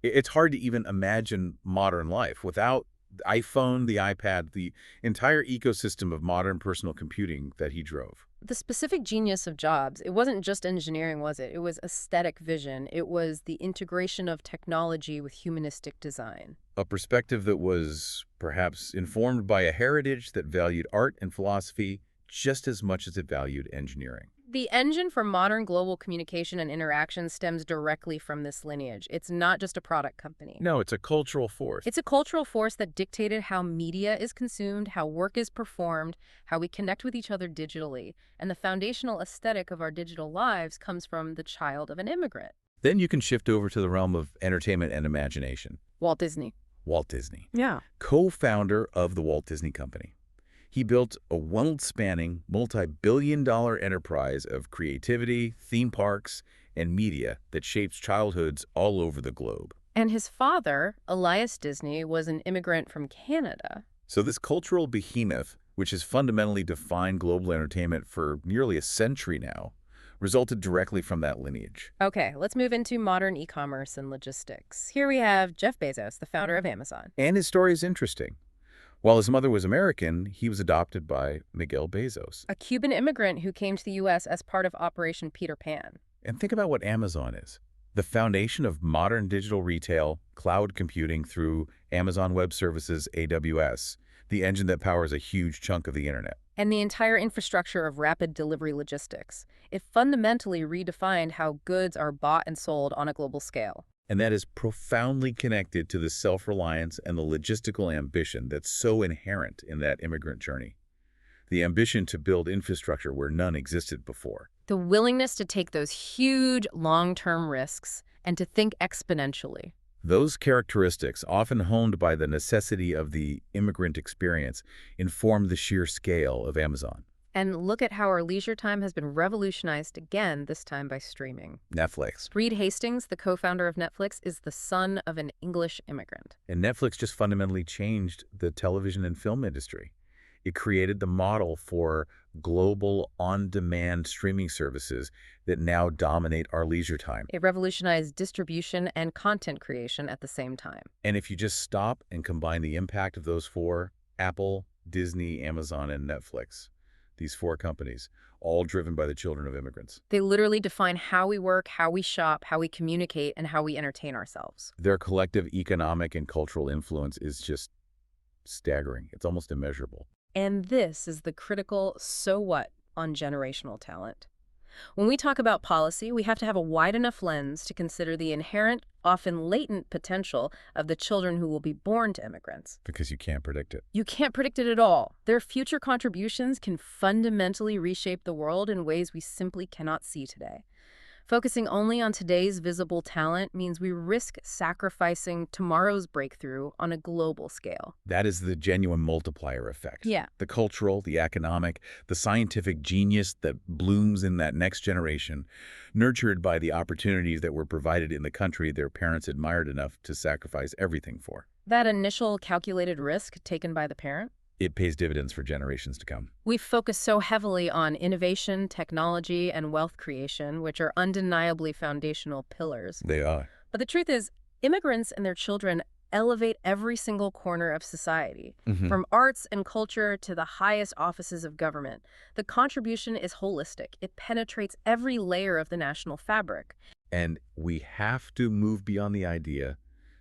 it's hard to even imagine modern life without the iPhone, the iPad, the entire ecosystem of modern personal computing that he drove. The specific genius of Jobs, it wasn't just engineering, was it? It was aesthetic vision. It was the integration of technology with humanistic design. A perspective that was perhaps informed by a heritage that valued art and philosophy just as much as it valued engineering. The engine for modern global communication and interaction stems directly from this lineage. It's not just a product company. No, it's a cultural force. It's a cultural force that dictated how media is consumed, how work is performed, how we connect with each other digitally. And the foundational aesthetic of our digital lives comes from the child of an immigrant. Then you can shift over to the realm of entertainment and imagination. Walt Disney. Walt Disney. Yeah. Co-founder of the Walt Disney Company. He built a world-spanning, multi-billion-dollar enterprise of creativity, theme parks, and media that shapes childhoods all over the globe. And his father, Elias Disney, was an immigrant from Canada. So this cultural behemoth, which has fundamentally defined global entertainment for nearly a century now, resulted directly from that lineage. Okay, let's move into modern e-commerce and logistics. Here we have Jeff Bezos, the founder of Amazon. And his story is interesting. While his mother was American, he was adopted by Miguel Bezos. A Cuban immigrant who came to the U.S. as part of Operation Peter Pan. And think about what Amazon is. The foundation of modern digital retail, cloud computing through Amazon Web Services, AWS, the engine that powers a huge chunk of the internet. And the entire infrastructure of rapid delivery logistics. It fundamentally redefined how goods are bought and sold on a global scale. And that is profoundly connected to the self-reliance and the logistical ambition that's so inherent in that immigrant journey. The ambition to build infrastructure where none existed before. The willingness to take those huge long-term risks and to think exponentially. Those characteristics, often honed by the necessity of the immigrant experience, inform the sheer scale of Amazon. And look at how our leisure time has been revolutionized again, this time by streaming. Netflix. Reed Hastings, the co-founder of Netflix, is the son of an English immigrant. And Netflix just fundamentally changed the television and film industry. It created the model for global on-demand streaming services that now dominate our leisure time. It revolutionized distribution and content creation at the same time. And if you just stop and combine the impact of those four, Apple, Disney, Amazon, and Netflix, these four companies, all driven by the children of immigrants. They literally define how we work, how we shop, how we communicate, and how we entertain ourselves. Their collective economic and cultural influence is just staggering. It's almost immeasurable. And this is the critical so what on generational talent. When we talk about policy, we have to have a wide enough lens to consider the inherent, often latent potential of the children who will be born to immigrants. Because you can't predict it. You can't predict it at all. Their future contributions can fundamentally reshape the world in ways we simply cannot see today. Focusing only on today's visible talent means we risk sacrificing tomorrow's breakthrough on a global scale. That is the genuine multiplier effect. Yeah. The cultural, the economic, the scientific genius that blooms in that next generation, nurtured by the opportunities that were provided in the country their parents admired enough to sacrifice everything for. That initial calculated risk taken by the parent? It pays dividends for generations to come. We focus so heavily on innovation, technology, and wealth creation, which are undeniably foundational pillars. They are. But the truth is, immigrants and their children elevate every single corner of society, from arts and culture to the highest offices of government. The contribution is holistic. It penetrates every layer of the national fabric. And we have to move beyond the idea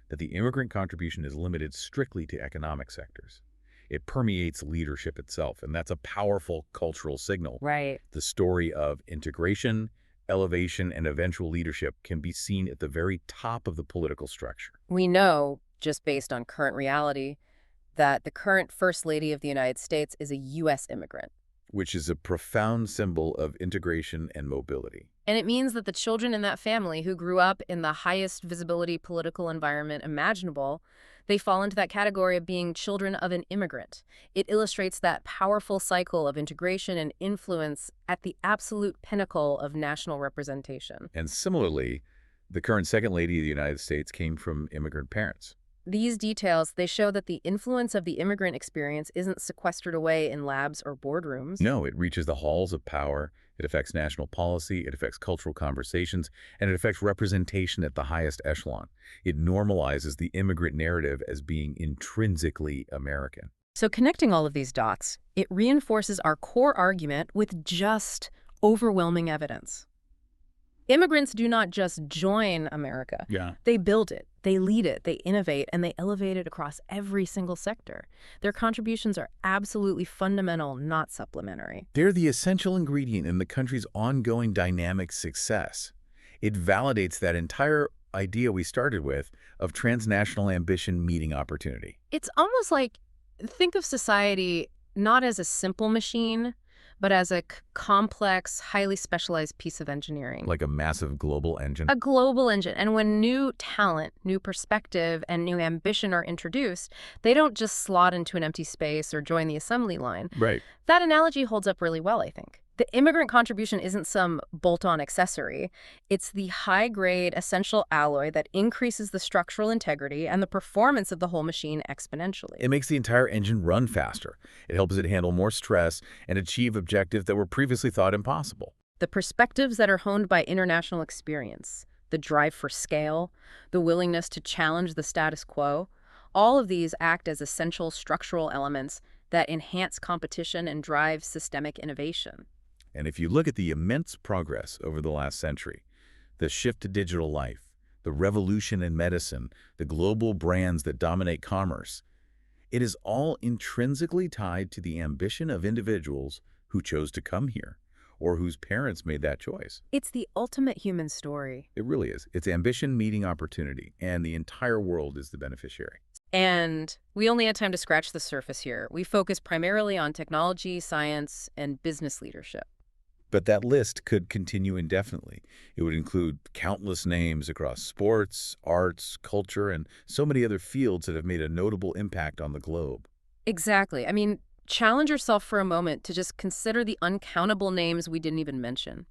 that the immigrant contribution is limited strictly to economic sectors. It permeates leadership itself, and that's a powerful cultural signal. Right. The story of integration, elevation, and eventual leadership can be seen at the very top of the political structure. We know, just based on current reality, that the current First Lady of the United States is a U.S. immigrant. Which is a profound symbol of integration and mobility. And it means that the children in that family who grew up in the highest visibility political environment imaginable, they fall into that category of being children of an immigrant. It illustrates that powerful cycle of integration and influence at the absolute pinnacle of national representation. And similarly, the current Second Lady of the United States came from immigrant parents. These details, they show that the influence of the immigrant experience isn't sequestered away in labs or boardrooms. No, it reaches the halls of power. It affects national policy, it affects cultural conversations, and it affects representation at the highest echelon. It normalizes the immigrant narrative as being intrinsically American. So connecting all of these dots, it reinforces our core argument with just overwhelming evidence. Immigrants do not just join America. Yeah. They build it. They lead it, they innovate, and they elevate it across every single sector. Their contributions are absolutely fundamental, not supplementary. They're the essential ingredient in the country's ongoing dynamic success. It validates that entire idea we started with of transnational ambition meeting opportunity. It's almost like, think of society not as a simple machine, but as a complex, highly specialized piece of engineering. Like a massive global engine. A global engine. And when new talent, new perspective, and new ambition are introduced, they don't just slot into an empty space or join the assembly line. Right. That analogy holds up really well, I think. The immigrant contribution isn't some bolt-on accessory. It's the high-grade essential alloy that increases the structural integrity and the performance of the whole machine exponentially. It makes the entire engine run faster. It helps it handle more stress and achieve objectives that were previously thought impossible. The perspectives that are honed by international experience, the drive for scale, the willingness to challenge the status quo, all of these act as essential structural elements that enhance competition and drive systemic innovation. And if you look at the immense progress over the last century, the shift to digital life, the revolution in medicine, the global brands that dominate commerce, it is all intrinsically tied to the ambition of individuals who chose to come here or whose parents made that choice. It's the ultimate human story. It really is. It's ambition meeting opportunity, and the entire world is the beneficiary. And we only had time to scratch the surface here. We focus primarily on technology, science, and business leadership. But that list could continue indefinitely. It would include countless names across sports, arts, culture, and so many other fields that have made a notable impact on the globe. Exactly. I mean, challenge yourself for a moment to just consider the uncountable names we didn't even mention.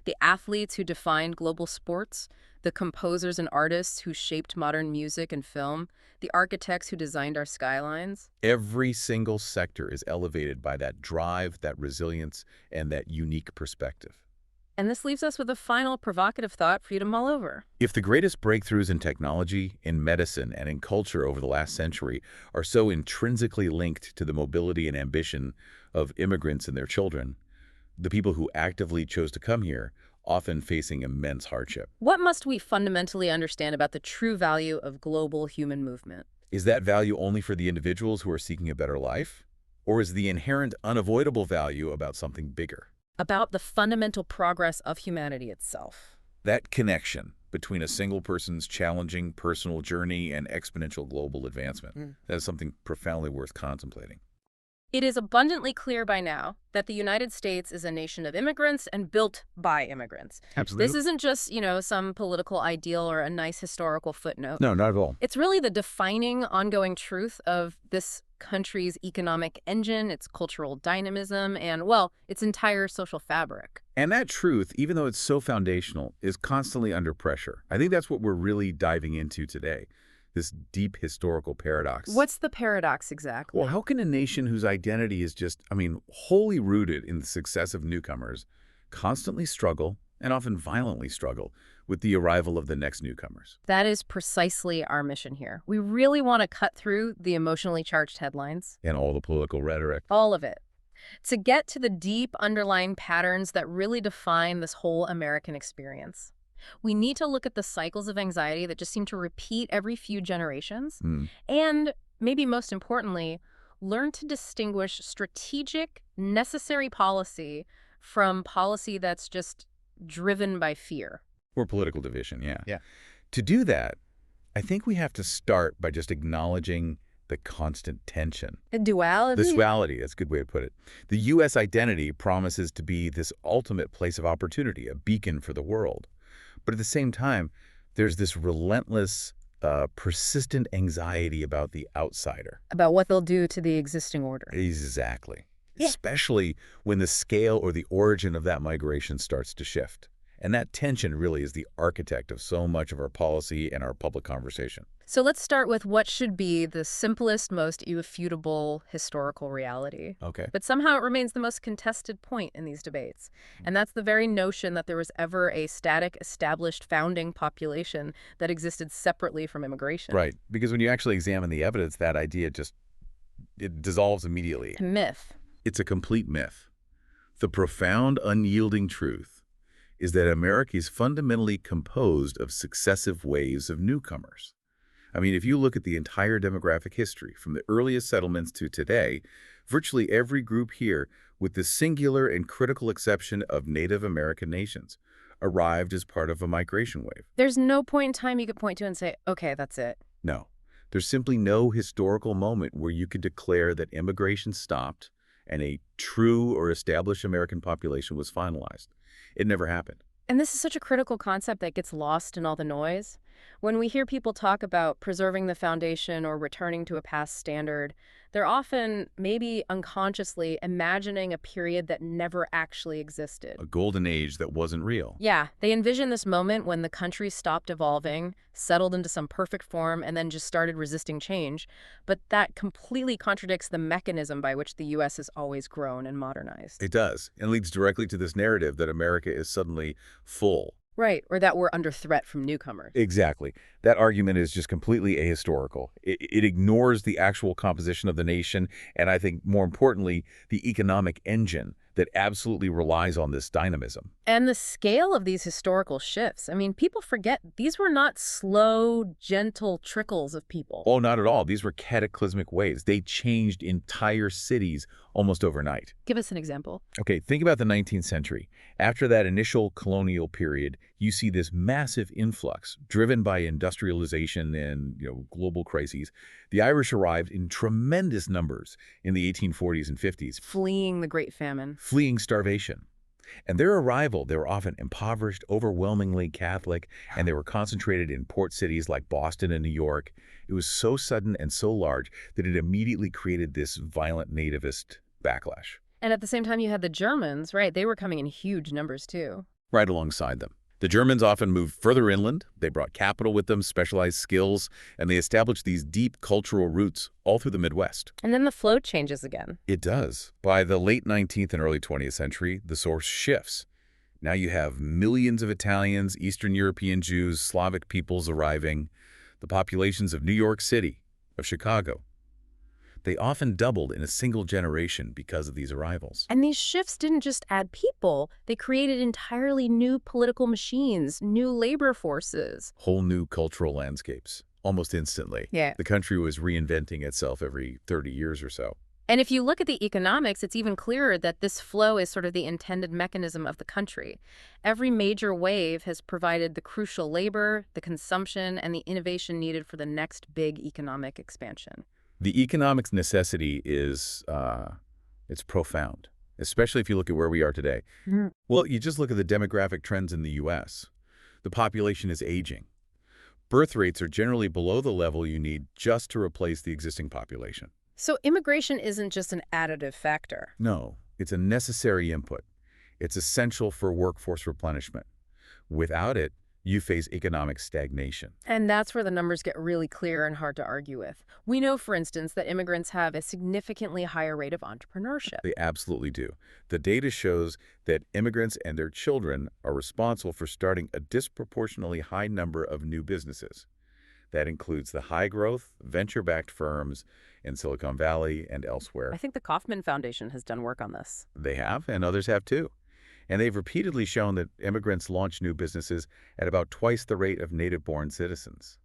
The athletes who defined global sports, the composers and artists who shaped modern music and film, the architects who designed our skylines. Every single sector is elevated by that drive, that resilience, and that unique perspective. And this leaves us with a final provocative thought for you to mull over. If the greatest breakthroughs in technology, in medicine, and in culture over the last century are so intrinsically linked to the mobility and ambition of immigrants and their children, the people who actively chose to come here, often facing immense hardship. What must we fundamentally understand about the true value of global human movement? Is that value only for the individuals who are seeking a better life? Or is the inherent unavoidable value about something bigger? About the fundamental progress of humanity itself. That connection between a single person's challenging personal journey and exponential global advancement, that is something profoundly worth contemplating. It is abundantly clear by now that the United States is a nation of immigrants and built by immigrants. Absolutely. This isn't just, some political ideal or a nice historical footnote. No, not at all. It's really the defining, ongoing truth of this country's economic engine, its cultural dynamism, and, well, its entire social fabric. And that truth, even though it's so foundational, is constantly under pressure. I think that's what we're really diving into today. This deep historical paradox. What's the paradox exactly? Well, how can a nation whose identity is just, wholly rooted in the success of newcomers constantly struggle, and often violently struggle, with the arrival of the next newcomers? That is precisely our mission here. We really want to cut through the emotionally charged headlines. And all the political rhetoric. All of it. To get to the deep underlying patterns that really define this whole American experience. We need to look at the cycles of anxiety that just seem to repeat every few generations. And, maybe most importantly, learn to distinguish strategic, necessary policy from policy that's just driven by fear. Or political division, yeah. To do that, I think we have to start by just acknowledging the constant tension. The duality? This duality, that's a good way to put it. The U.S. identity promises to be this ultimate place of opportunity, a beacon for the world. But at the same time, there's this relentless, persistent anxiety about the outsider. About what they'll do to the existing order. Exactly. Yeah. Especially when the scale or the origin of that migration starts to shift. And that tension really is the architect of so much of our policy and our public conversation. So let's start with what should be the simplest, most irrefutable historical reality. Okay. But somehow it remains the most contested point in these debates. And that's the very notion that there was ever a static, established founding population that existed separately from immigration. Right. Because when you actually examine the evidence, that idea it dissolves immediately. A myth. It's a complete myth. The profound, unyielding truth is that America is fundamentally composed of successive waves of newcomers. I mean, if you look at the entire demographic history, from the earliest settlements to today, virtually every group here, with the singular and critical exception of Native American nations, arrived as part of a migration wave. There's no point in time you could point to and say, okay, that's it. No, there's simply no historical moment where you could declare that immigration stopped and a true or established American population was finalized. It never happened. And this is such a critical concept that gets lost in all the noise. When we hear people talk about preserving the foundation or returning to a past standard, they're often, maybe unconsciously, imagining a period that never actually existed. A golden age that wasn't real. Yeah, they envision this moment when the country stopped evolving, settled into some perfect form, and then just started resisting change. But that completely contradicts the mechanism by which the U.S. has always grown and modernized. It does, and leads directly to this narrative that America is suddenly full. Right, or that we're under threat from newcomers. Exactly. That argument is just completely ahistorical. It ignores the actual composition of the nation, and I think, more importantly, the economic engine that absolutely relies on this dynamism. And the scale of these historical shifts, I mean, people forget these were not slow, gentle trickles of people. Oh, not at all. These were cataclysmic waves. They changed entire cities almost overnight. Give us an example. Okay, think about the 19th century. After that initial colonial period, you see this massive influx driven by industrialization and global crises. The Irish arrived in tremendous numbers in the 1840s and 50s. Fleeing the Great Famine. Fleeing starvation. And their arrival, they were often impoverished, overwhelmingly Catholic, and they were concentrated in port cities like Boston and New York. It was so sudden and so large that it immediately created this violent nativist backlash. And at the same time, you had the Germans, right? They were coming in huge numbers, too. Right alongside them. The Germans often moved further inland. They brought capital with them, specialized skills, and they established these deep cultural roots all through the Midwest. And then the flow changes again. It does. By the late 19th and early 20th century, the source shifts. Now you have millions of Italians, Eastern European Jews, Slavic peoples arriving, the populations of New York City, of Chicago. They often doubled in a single generation because of these arrivals. And these shifts didn't just add people, they created entirely new political machines, new labor forces. Whole new cultural landscapes, almost instantly. Yeah. The country was reinventing itself every 30 years or so. And if you look at the economics, it's even clearer that this flow is sort of the intended mechanism of the country. Every major wave has provided the crucial labor, the consumption, and the innovation needed for the next big economic expansion. The economic necessity is, it's profound, especially if you look at where we are today. Mm. Well, you just look at the demographic trends in the U.S. The population is aging. Birth rates are generally below the level you need just to replace the existing population. So immigration isn't just an additive factor. No, it's a necessary input. It's essential for workforce replenishment. Without it, you face economic stagnation. And that's where the numbers get really clear and hard to argue with. We know, for instance, that immigrants have a significantly higher rate of entrepreneurship. They absolutely do. The data shows that immigrants and their children are responsible for starting a disproportionately high number of new businesses. That includes the high-growth, venture-backed firms in Silicon Valley and elsewhere. I think the Kauffman Foundation has done work on this. They have, and others have too. And they've repeatedly shown that immigrants launch new businesses at about twice the rate of native-born citizens.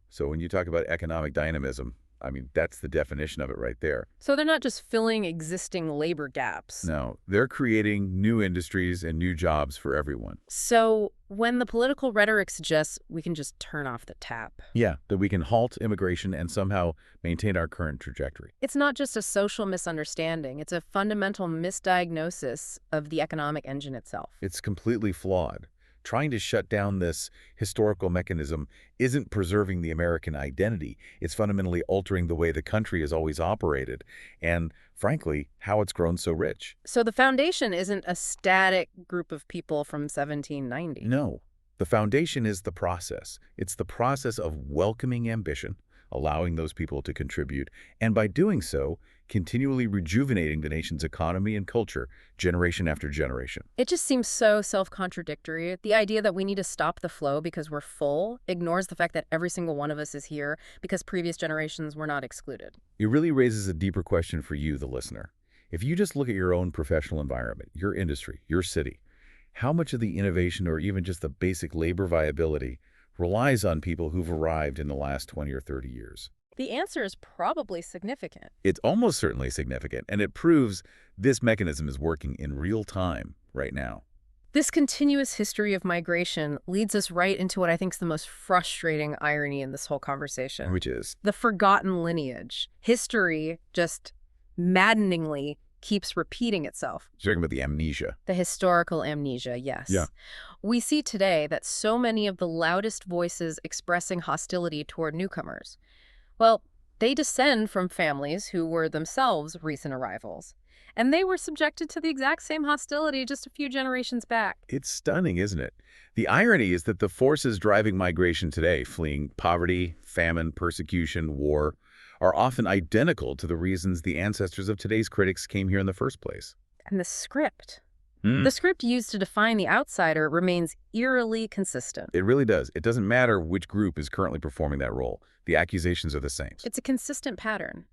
So when you talk about economic dynamism, I mean, that's the definition of it right there. So they're not just filling existing labor gaps. No, they're creating new industries and new jobs for everyone. So when the political rhetoric suggests we can just turn off the tap. Yeah, that we can halt immigration and somehow maintain our current trajectory. It's not just a social misunderstanding. It's a fundamental misdiagnosis of the economic engine itself. It's completely flawed. Trying to shut down this historical mechanism isn't preserving the American identity. It's fundamentally altering the way the country has always operated and, frankly, how it's grown so rich. So the foundation isn't a static group of people from 1790. No. The foundation is the process. It's the process of welcoming ambition, allowing those people to contribute, and by doing so, continually rejuvenating the nation's economy and culture generation after generation. It just seems so self-contradictory. The idea that we need to stop the flow because we're full ignores the fact that every single one of us is here because previous generations were not excluded. It really raises a deeper question for you, the listener. If you just look at your own professional environment, your industry, your city, how much of the innovation or even just the basic labor viability relies on people who've arrived in the last 20 or 30 years? The answer is probably significant. It's almost certainly significant, and it proves this mechanism is working in real time right now. This continuous history of migration leads us right into what I think is the most frustrating irony in this whole conversation. Which is? The forgotten lineage. History just maddeningly keeps repeating itself. You're talking about the amnesia. The historical amnesia, yes. Yeah. We see today that so many of the loudest voices expressing hostility toward newcomers, well, they descend from families who were themselves recent arrivals. And they were subjected to the exact same hostility just a few generations back. It's stunning, isn't it? The irony is that the forces driving migration today, fleeing poverty, famine, persecution, war, are often identical to the reasons the ancestors of today's critics came here in the first place. And the script. The script used to define the outsider remains eerily consistent. It really does. It doesn't matter which group is currently performing that role. The accusations are the same. It's a consistent pattern.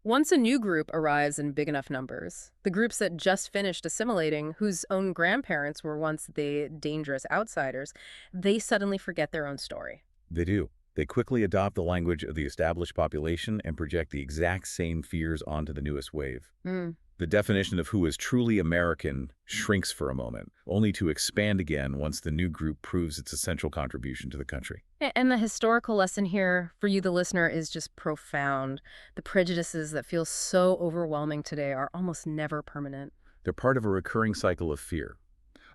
Once a new group arrives in big enough numbers, the groups that just finished assimilating, whose own grandparents were once the dangerous outsiders, they suddenly forget their own story. They do. They quickly adopt the language of the established population and project the exact same fears onto the newest wave. The definition of who is truly American shrinks for a moment, only to expand again once the new group proves its essential contribution to the country. And the historical lesson here, for you, the listener, is just profound. The prejudices that feel so overwhelming today are almost never permanent. They're part of a recurring cycle of fear,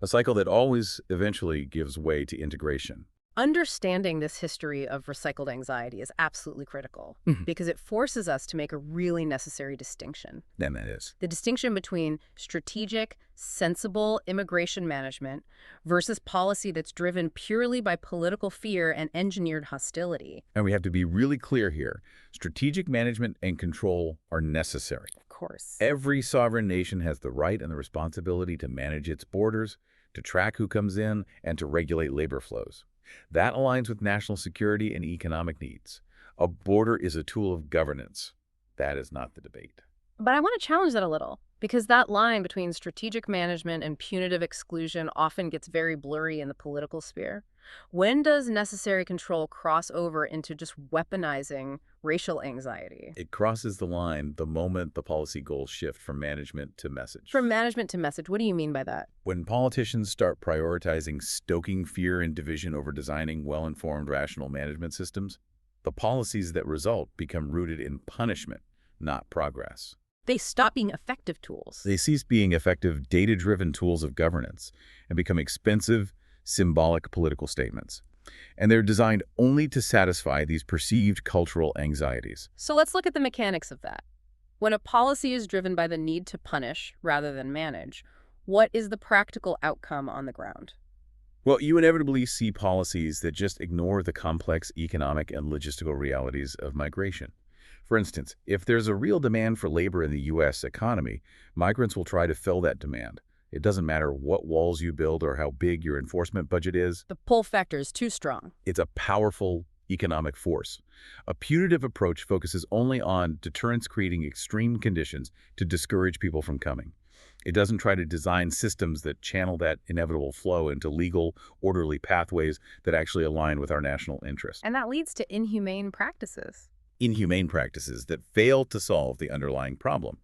a cycle that always eventually gives way to integration. Understanding this history of recycled anxiety is absolutely critical because it forces us to make a really necessary distinction. And that is? The distinction between strategic, sensible immigration management versus policy that's driven purely by political fear and engineered hostility. And we have to be really clear here. Strategic management and control are necessary. Of course. Every sovereign nation has the right and the responsibility to manage its borders, to track who comes in, and to regulate labor flows. That aligns with national security and economic needs. A border is a tool of governance. That is not the debate. But I want to challenge that a little, because that line between strategic management and punitive exclusion often gets very blurry in the political sphere. When does necessary control cross over into just weaponizing racial anxiety? It crosses the line the moment the policy goals shift from management to message. From management to message, what do you mean by that? When politicians start prioritizing stoking fear and division over designing well-informed, rational management systems, the policies that result become rooted in punishment, not progress. They stop being effective tools. They cease being effective, data-driven tools of governance and become expensive, symbolic political statements. And they're designed only to satisfy these perceived cultural anxieties. So let's look at the mechanics of that. When a policy is driven by the need to punish rather than manage, what is the practical outcome on the ground? Well, you inevitably see policies that just ignore the complex economic and logistical realities of migration. For instance, if there's a real demand for labor in the U.S. economy, migrants will try to fill that demand. It doesn't matter what walls you build or how big your enforcement budget is. The pull factor is too strong. It's a powerful economic force. A punitive approach focuses only on deterrence, creating extreme conditions to discourage people from coming. It doesn't try to design systems that channel that inevitable flow into legal, orderly pathways that actually align with our national interest. And that leads to inhumane practices. Inhumane practices that fail to solve the underlying problem.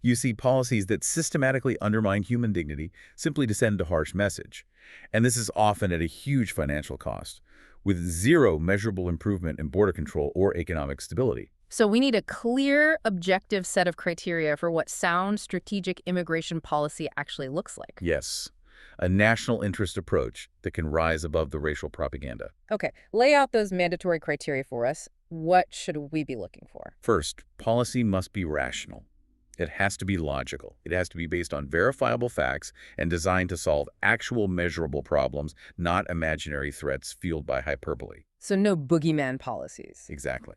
You see policies that systematically undermine human dignity simply to send a harsh message. And this is often at a huge financial cost, with zero measurable improvement in border control or economic stability. So we need a clear, objective set of criteria for what sound strategic immigration policy actually looks like. Yes, a national interest approach that can rise above the racial propaganda. Okay, lay out those mandatory criteria for us. What should we be looking for? First, policy must be rational. It has to be logical. It has to be based on verifiable facts and designed to solve actual measurable problems, not imaginary threats fueled by hyperbole. So no boogeyman policies. Exactly.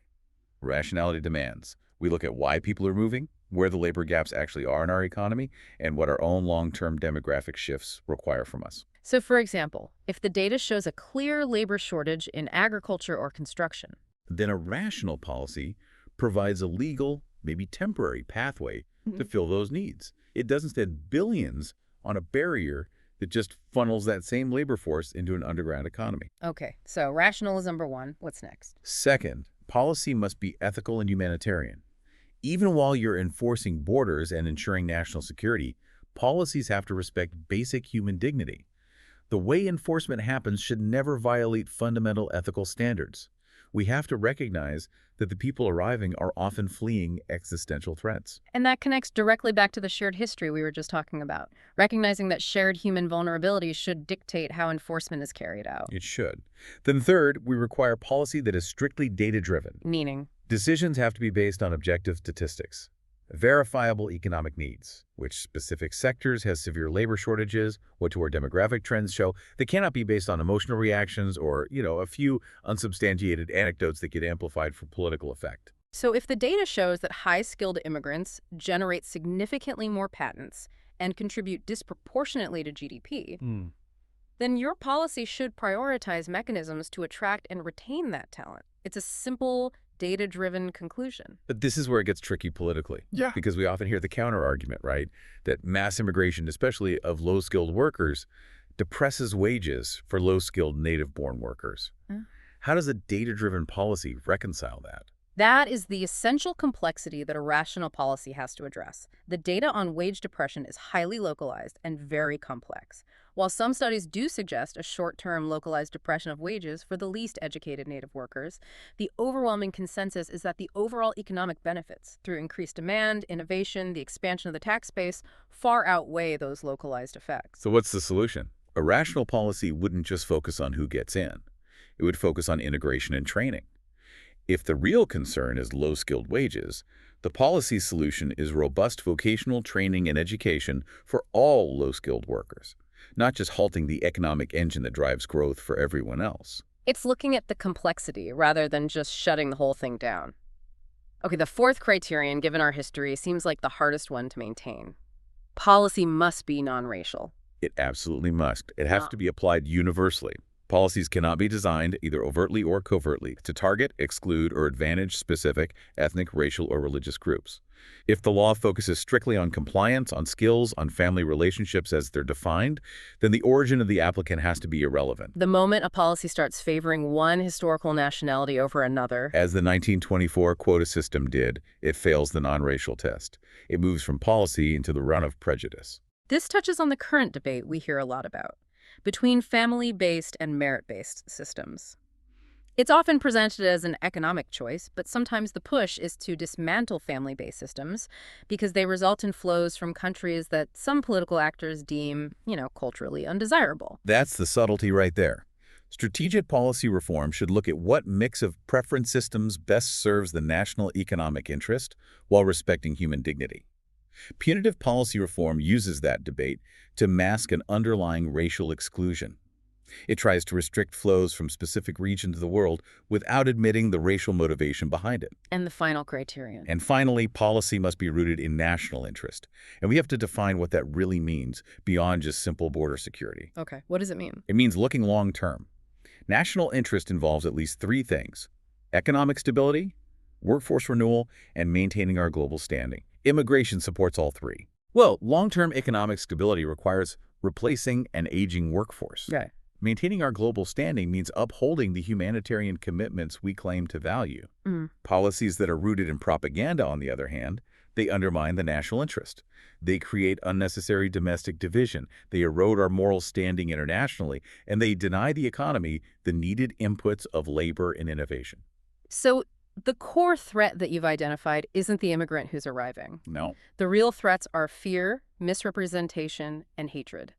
Rationality demands. We look at why people are moving, where the labor gaps actually are in our economy, and what our own long-term demographic shifts require from us. So for example, if the data shows a clear labor shortage in agriculture or construction, then a rational policy provides a legal, maybe temporary pathway to fill those needs. It doesn't spend billions on a barrier that just funnels that same labor force into an underground economy. Okay, so rational is number one. What's next? Second, policy must be ethical and humanitarian. Even while you're enforcing borders and ensuring national security, policies have to respect basic human dignity. The way enforcement happens should never violate fundamental ethical standards. We have to recognize that the people arriving are often fleeing existential threats. And that connects directly back to the shared history we were just talking about. Recognizing that shared human vulnerabilities should dictate how enforcement is carried out. It should. Then third, we require policy that is strictly data-driven. Meaning? Decisions have to be based on objective statistics, verifiable economic needs, which specific sectors have severe labor shortages, what do our demographic trends show. They cannot be based on emotional reactions or, a few unsubstantiated anecdotes that get amplified for political effect. So if the data shows that high-skilled immigrants generate significantly more patents and contribute disproportionately to GDP, then your policy should prioritize mechanisms to attract and retain that talent. It's a simple, data-driven conclusion. But this is where it gets tricky politically. Yeah. Because we often hear the counter-argument, right? That mass immigration, especially of low-skilled workers, depresses wages for low-skilled native-born workers. How does a data-driven policy reconcile that? That is the essential complexity that a rational policy has to address. The data on wage depression is highly localized and very complex. While some studies do suggest a short-term localized depression of wages for the least educated native workers, the overwhelming consensus is that the overall economic benefits, through increased demand, innovation, the expansion of the tax base, far outweigh those localized effects. So what's the solution? A rational policy wouldn't just focus on who gets in. It would focus on integration and training. If the real concern is low-skilled wages, the policy solution is robust vocational training and education for all low-skilled workers, not just halting the economic engine that drives growth for everyone else. It's looking at the complexity rather than just shutting the whole thing down. Okay, the fourth criterion, given our history, seems like the hardest one to maintain. Policy must be non-racial. It absolutely must. It has to be applied universally. Policies cannot be designed, either overtly or covertly, to target, exclude, or advantage specific ethnic, racial, or religious groups. If the law focuses strictly on compliance, on skills, on family relationships as they're defined, then the origin of the applicant has to be irrelevant. The moment a policy starts favoring one historical nationality over another, As the 1924 quota system did, it fails the non-racial test. It moves from policy into the realm of prejudice. this touches on the current debate we hear a lot about between family-based and merit-based systems. It's often presented as an economic choice, but sometimes the push is to dismantle family-based systems because they result in flows from countries that some political actors deem, culturally undesirable. That's the subtlety right there. Strategic policy reform should look at what mix of preference systems best serves the national economic interest while respecting human dignity. Punitive policy reform uses that debate to mask an underlying racial exclusion. It tries to restrict flows from specific regions of the world without admitting the racial motivation behind it. And the final criterion. And finally, policy must be rooted in national interest. And we have to define what that really means beyond just simple border security. Okay, what does it mean? It means looking long term. National interest involves at least three things: economic stability, workforce renewal, and maintaining our global standing. Immigration supports all three. Well, long-term economic stability requires replacing an aging workforce. Right. Maintaining our global standing means upholding the humanitarian commitments we claim to value. Mm. Policies that are rooted in propaganda, on the other hand, they undermine the national interest. They create unnecessary domestic division. They erode our moral standing internationally, and they deny the economy the needed inputs of labor and innovation. So the core threat that you've identified isn't the immigrant who's arriving. No. The real threats are fear, misrepresentation, and hatred,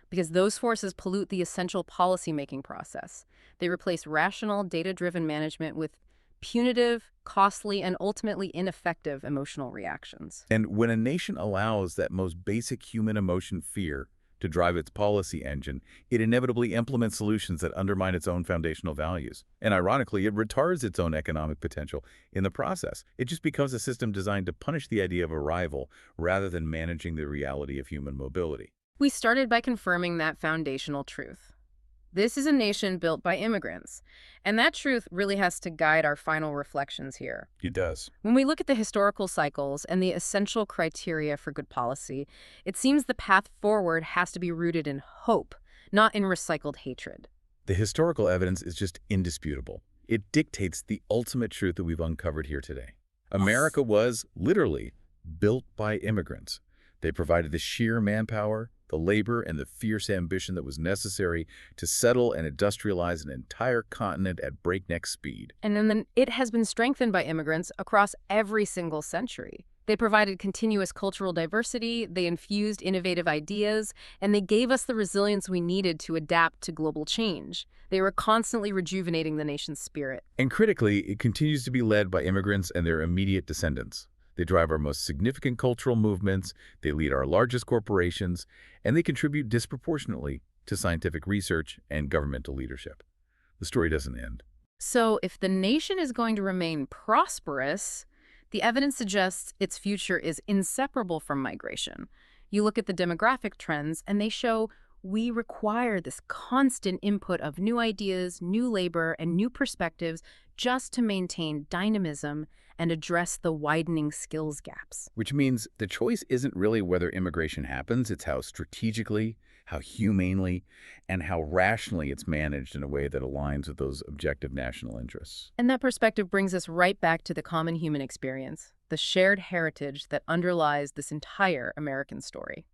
because those forces pollute the essential policy-making process. They replace rational, data-driven management with punitive, costly, and ultimately ineffective emotional reactions. And when a nation allows that most basic human emotion, fear, to drive its policy engine, it inevitably implements solutions that undermine its own foundational values. And ironically, it retards its own economic potential in the process. It just becomes a system designed to punish the idea of arrival rather than managing the reality of human mobility. We started by confirming that foundational truth. This is a nation built by immigrants. And that truth really has to guide our final reflections here. It does. When we look at the historical cycles and the essential criteria for good policy, it seems the path forward has to be rooted in hope, not in recycled hatred. The historical evidence is just indisputable. It dictates the ultimate truth that we've uncovered here today. America was, literally, built by immigrants. They provided the sheer manpower, the labor, and the fierce ambition that was necessary to settle and industrialize an entire continent at breakneck speed. And then it has been strengthened by immigrants across every single century. They provided continuous cultural diversity, they infused innovative ideas, and they gave us the resilience we needed to adapt to global change. They were constantly rejuvenating the nation's spirit. And critically, it continues to be led by immigrants and their immediate descendants. They drive our most significant cultural movements, they lead our largest corporations, and they contribute disproportionately to scientific research and governmental leadership. The story doesn't end. So if the nation is going to remain prosperous, the evidence suggests its future is inseparable from migration. You look at the demographic trends, and they show we require this constant input of new ideas, new labor, and new perspectives just to maintain dynamism and address the widening skills gaps. Which means the choice isn't really whether immigration happens, it's how strategically, how humanely, and how rationally it's managed in a way that aligns with those objective national interests. And that perspective brings us right back to the common human experience, the shared heritage that underlies this entire American story.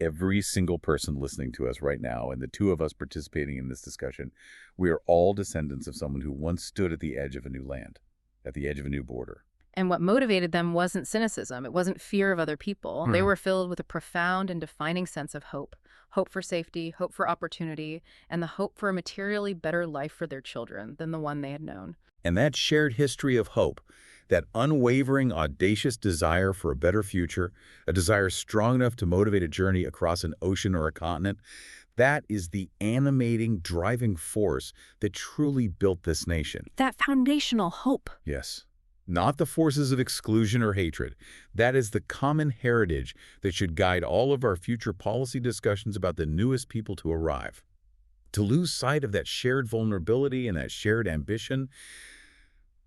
Every single person listening to us right now, and the two of us participating in this discussion, we are all descendants of someone who once stood at the edge of a new land, at the edge of a new border. And what motivated them wasn't cynicism. It wasn't fear of other people. They were filled with a profound and defining sense of hope. Hope for safety, hope for opportunity, and the hope for a materially better life for their children than the one they had known. And that shared history of hope, that unwavering, audacious desire for a better future, a desire strong enough to motivate a journey across an ocean or a continent, that is the animating, driving force that truly built this nation. That foundational hope. Yes. Not the forces of exclusion or hatred. That is the common heritage that should guide all of our future policy discussions about the newest people to arrive. To lose sight of that shared vulnerability and that shared ambition,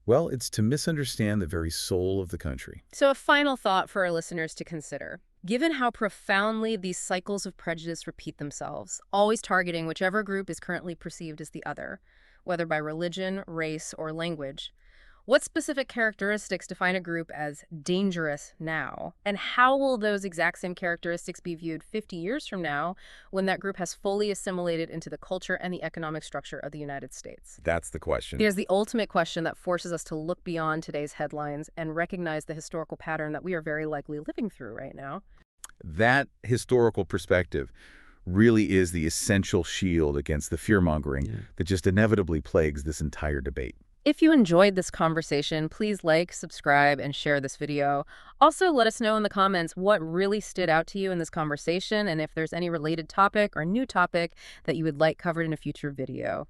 well, it's to misunderstand the very soul of the country. So a final thought for our listeners to consider. Given how profoundly these cycles of prejudice repeat themselves, always targeting whichever group is currently perceived as the other, whether by religion, race, or language, what specific characteristics define a group as dangerous now? And how will those exact same characteristics be viewed 50 years from now when that group has fully assimilated into the culture and the economic structure of the United States? That's the question. There's the ultimate question that forces us to look beyond today's headlines and recognize the historical pattern that we are very likely living through right now. That historical perspective really is the essential shield against the fear-mongering that just inevitably plagues this entire debate. If you enjoyed this conversation, please like, subscribe, and share this video. Also, let us know in the comments what really stood out to you in this conversation and if there's any related topic or new topic that you would like covered in a future video.